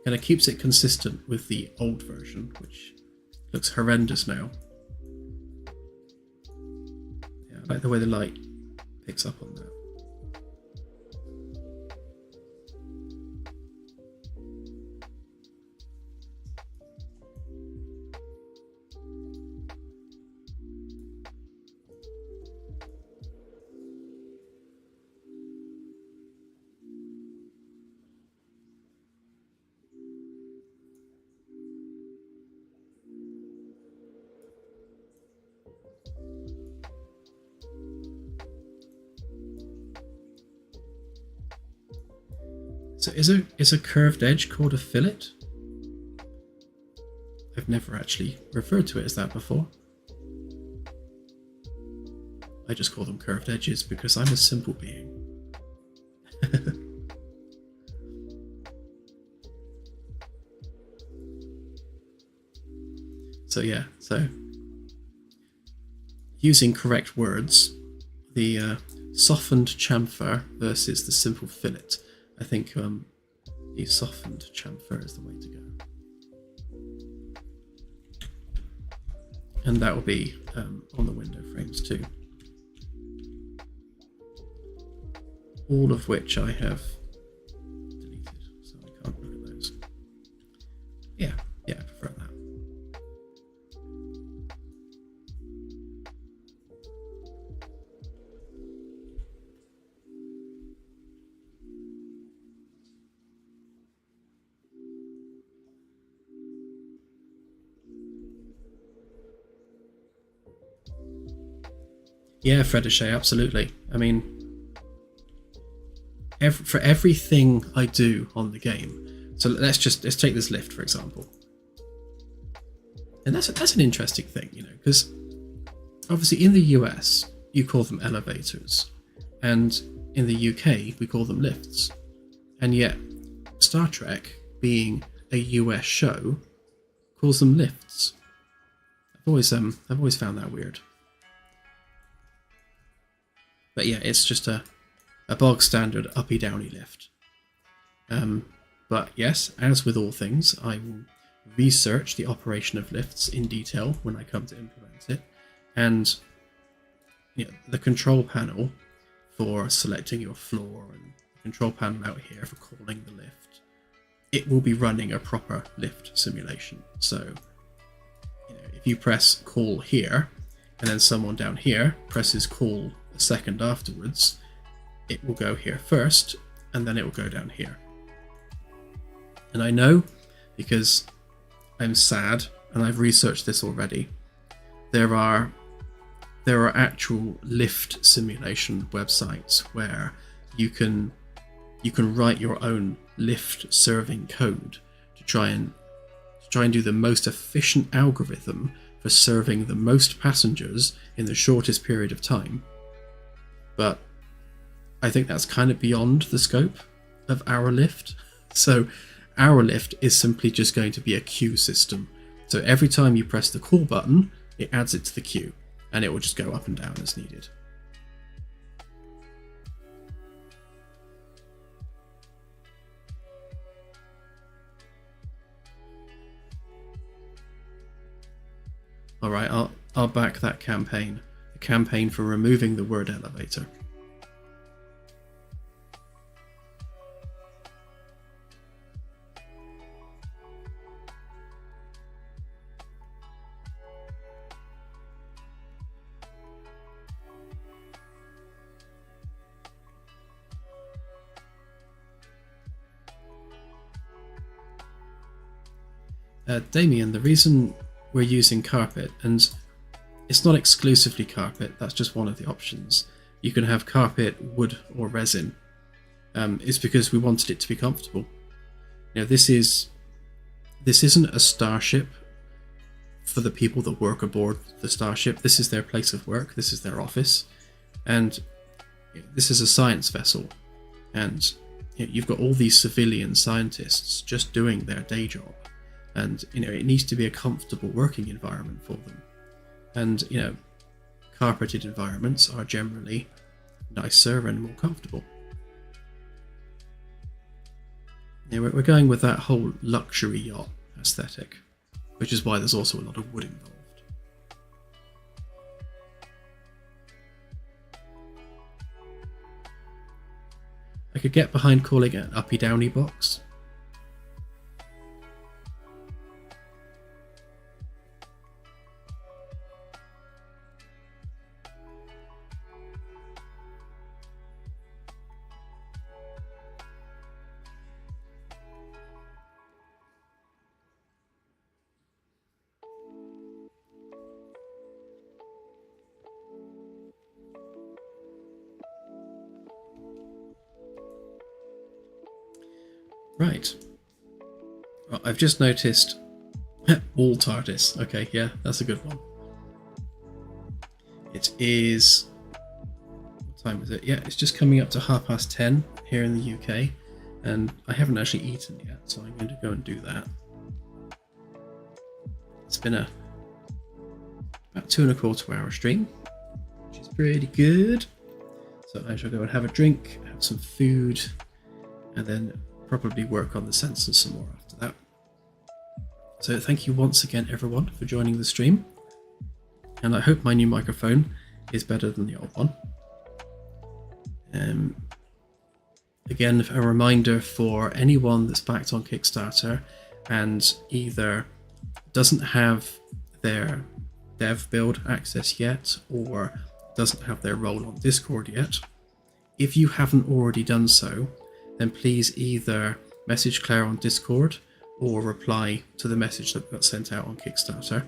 And it keeps it consistent with the old version, which looks horrendous now. Yeah, I like the way the light picks up on that. So is a curved edge called a fillet? I've never actually referred to it as that before. I just call them curved edges because I'm a simple being. So yeah, so using correct words, the softened chamfer versus the simple fillet. I think the softened chamfer is the way to go. And that will be on the window frames too. All of which I have deleted, so I can't look at those. Yeah, I prefer that. Yeah, Fredichet, absolutely. I mean, for everything I do on the game. So let's take this lift for example, and that's an interesting thing, you know, because obviously in the US you call them elevators, and in the UK we call them lifts, and yet Star Trek, being a US show, calls them lifts. I've always found that weird. But yeah, it's just a bog standard uppy downy lift. But yes, as with all things, I will research the operation of lifts in detail when I come to implement it, and you know, the control panel for selecting your floor and the control panel out here for calling the lift, it will be running a proper lift simulation. So you know, if you press call here and then someone down here presses call a second afterwards, it will go here first and then it will go down here. And I know, because I'm sad and I've researched this already, there are actual lift simulation websites where you can write your own lift serving code to try and do the most efficient algorithm for serving the most passengers in the shortest period of time. But I think that's kind of beyond the scope of our lift. So our lift is simply just going to be a queue system. So every time you press the call button, it adds it to the queue, and it will just go up and down as needed. Alright, I'll back that campaign. The campaign for removing the word elevator. Damien, the reason we're using carpet, and it's not exclusively carpet, that's just one of the options. You can have carpet, wood, or resin. Is because we wanted it to be comfortable. You know, this isn't a starship for the people that work aboard the starship. This is their place of work. This is their office, and this is a science vessel. And you know, you've got all these civilian scientists just doing their day job. And you know, it needs to be a comfortable working environment for them. And you know, carpeted environments are generally nicer and more comfortable. Yeah, we're going with that whole luxury yacht aesthetic, which is why there's also a lot of wood involved. I could get behind calling it an uppy downy box. Right. Well, I've just noticed all TARDIS. Okay, yeah, that's a good one. It is... What time is it? Yeah, it's just coming up to 10:30 here in the UK, and I haven't actually eaten yet, so I'm going to go and do that. It's been about 2.25 hour stream, which is pretty good. So I shall go and have a drink, have some food, and then probably work on the sensors some more after that. So thank you once again, everyone, for joining the stream. And I hope my new microphone is better than the old one. Again, a reminder for anyone that's backed on Kickstarter and either doesn't have their dev build access yet or doesn't have their role on Discord yet, if you haven't already done so, then please either message Claire on Discord or reply to the message that got sent out on Kickstarter,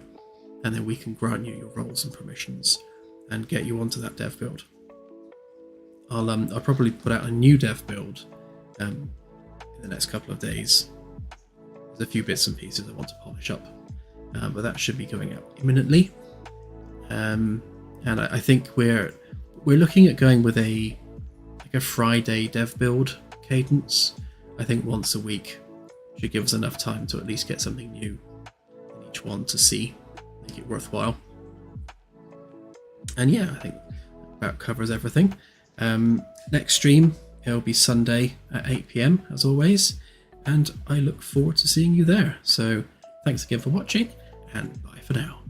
and then we can grant you your roles and permissions and get you onto that dev build. I'll probably put out a new dev build in the next couple of days. There's a few bits and pieces I want to polish up, but that should be going out imminently. And I think we're looking at going with a Friday dev build cadence. I think once a week should give us enough time to at least get something new in each one to see, make it worthwhile. And yeah, I think that covers everything. Next stream, it'll be Sunday at 8 PM as always, and I look forward to seeing you there. So thanks again for watching, and bye for now.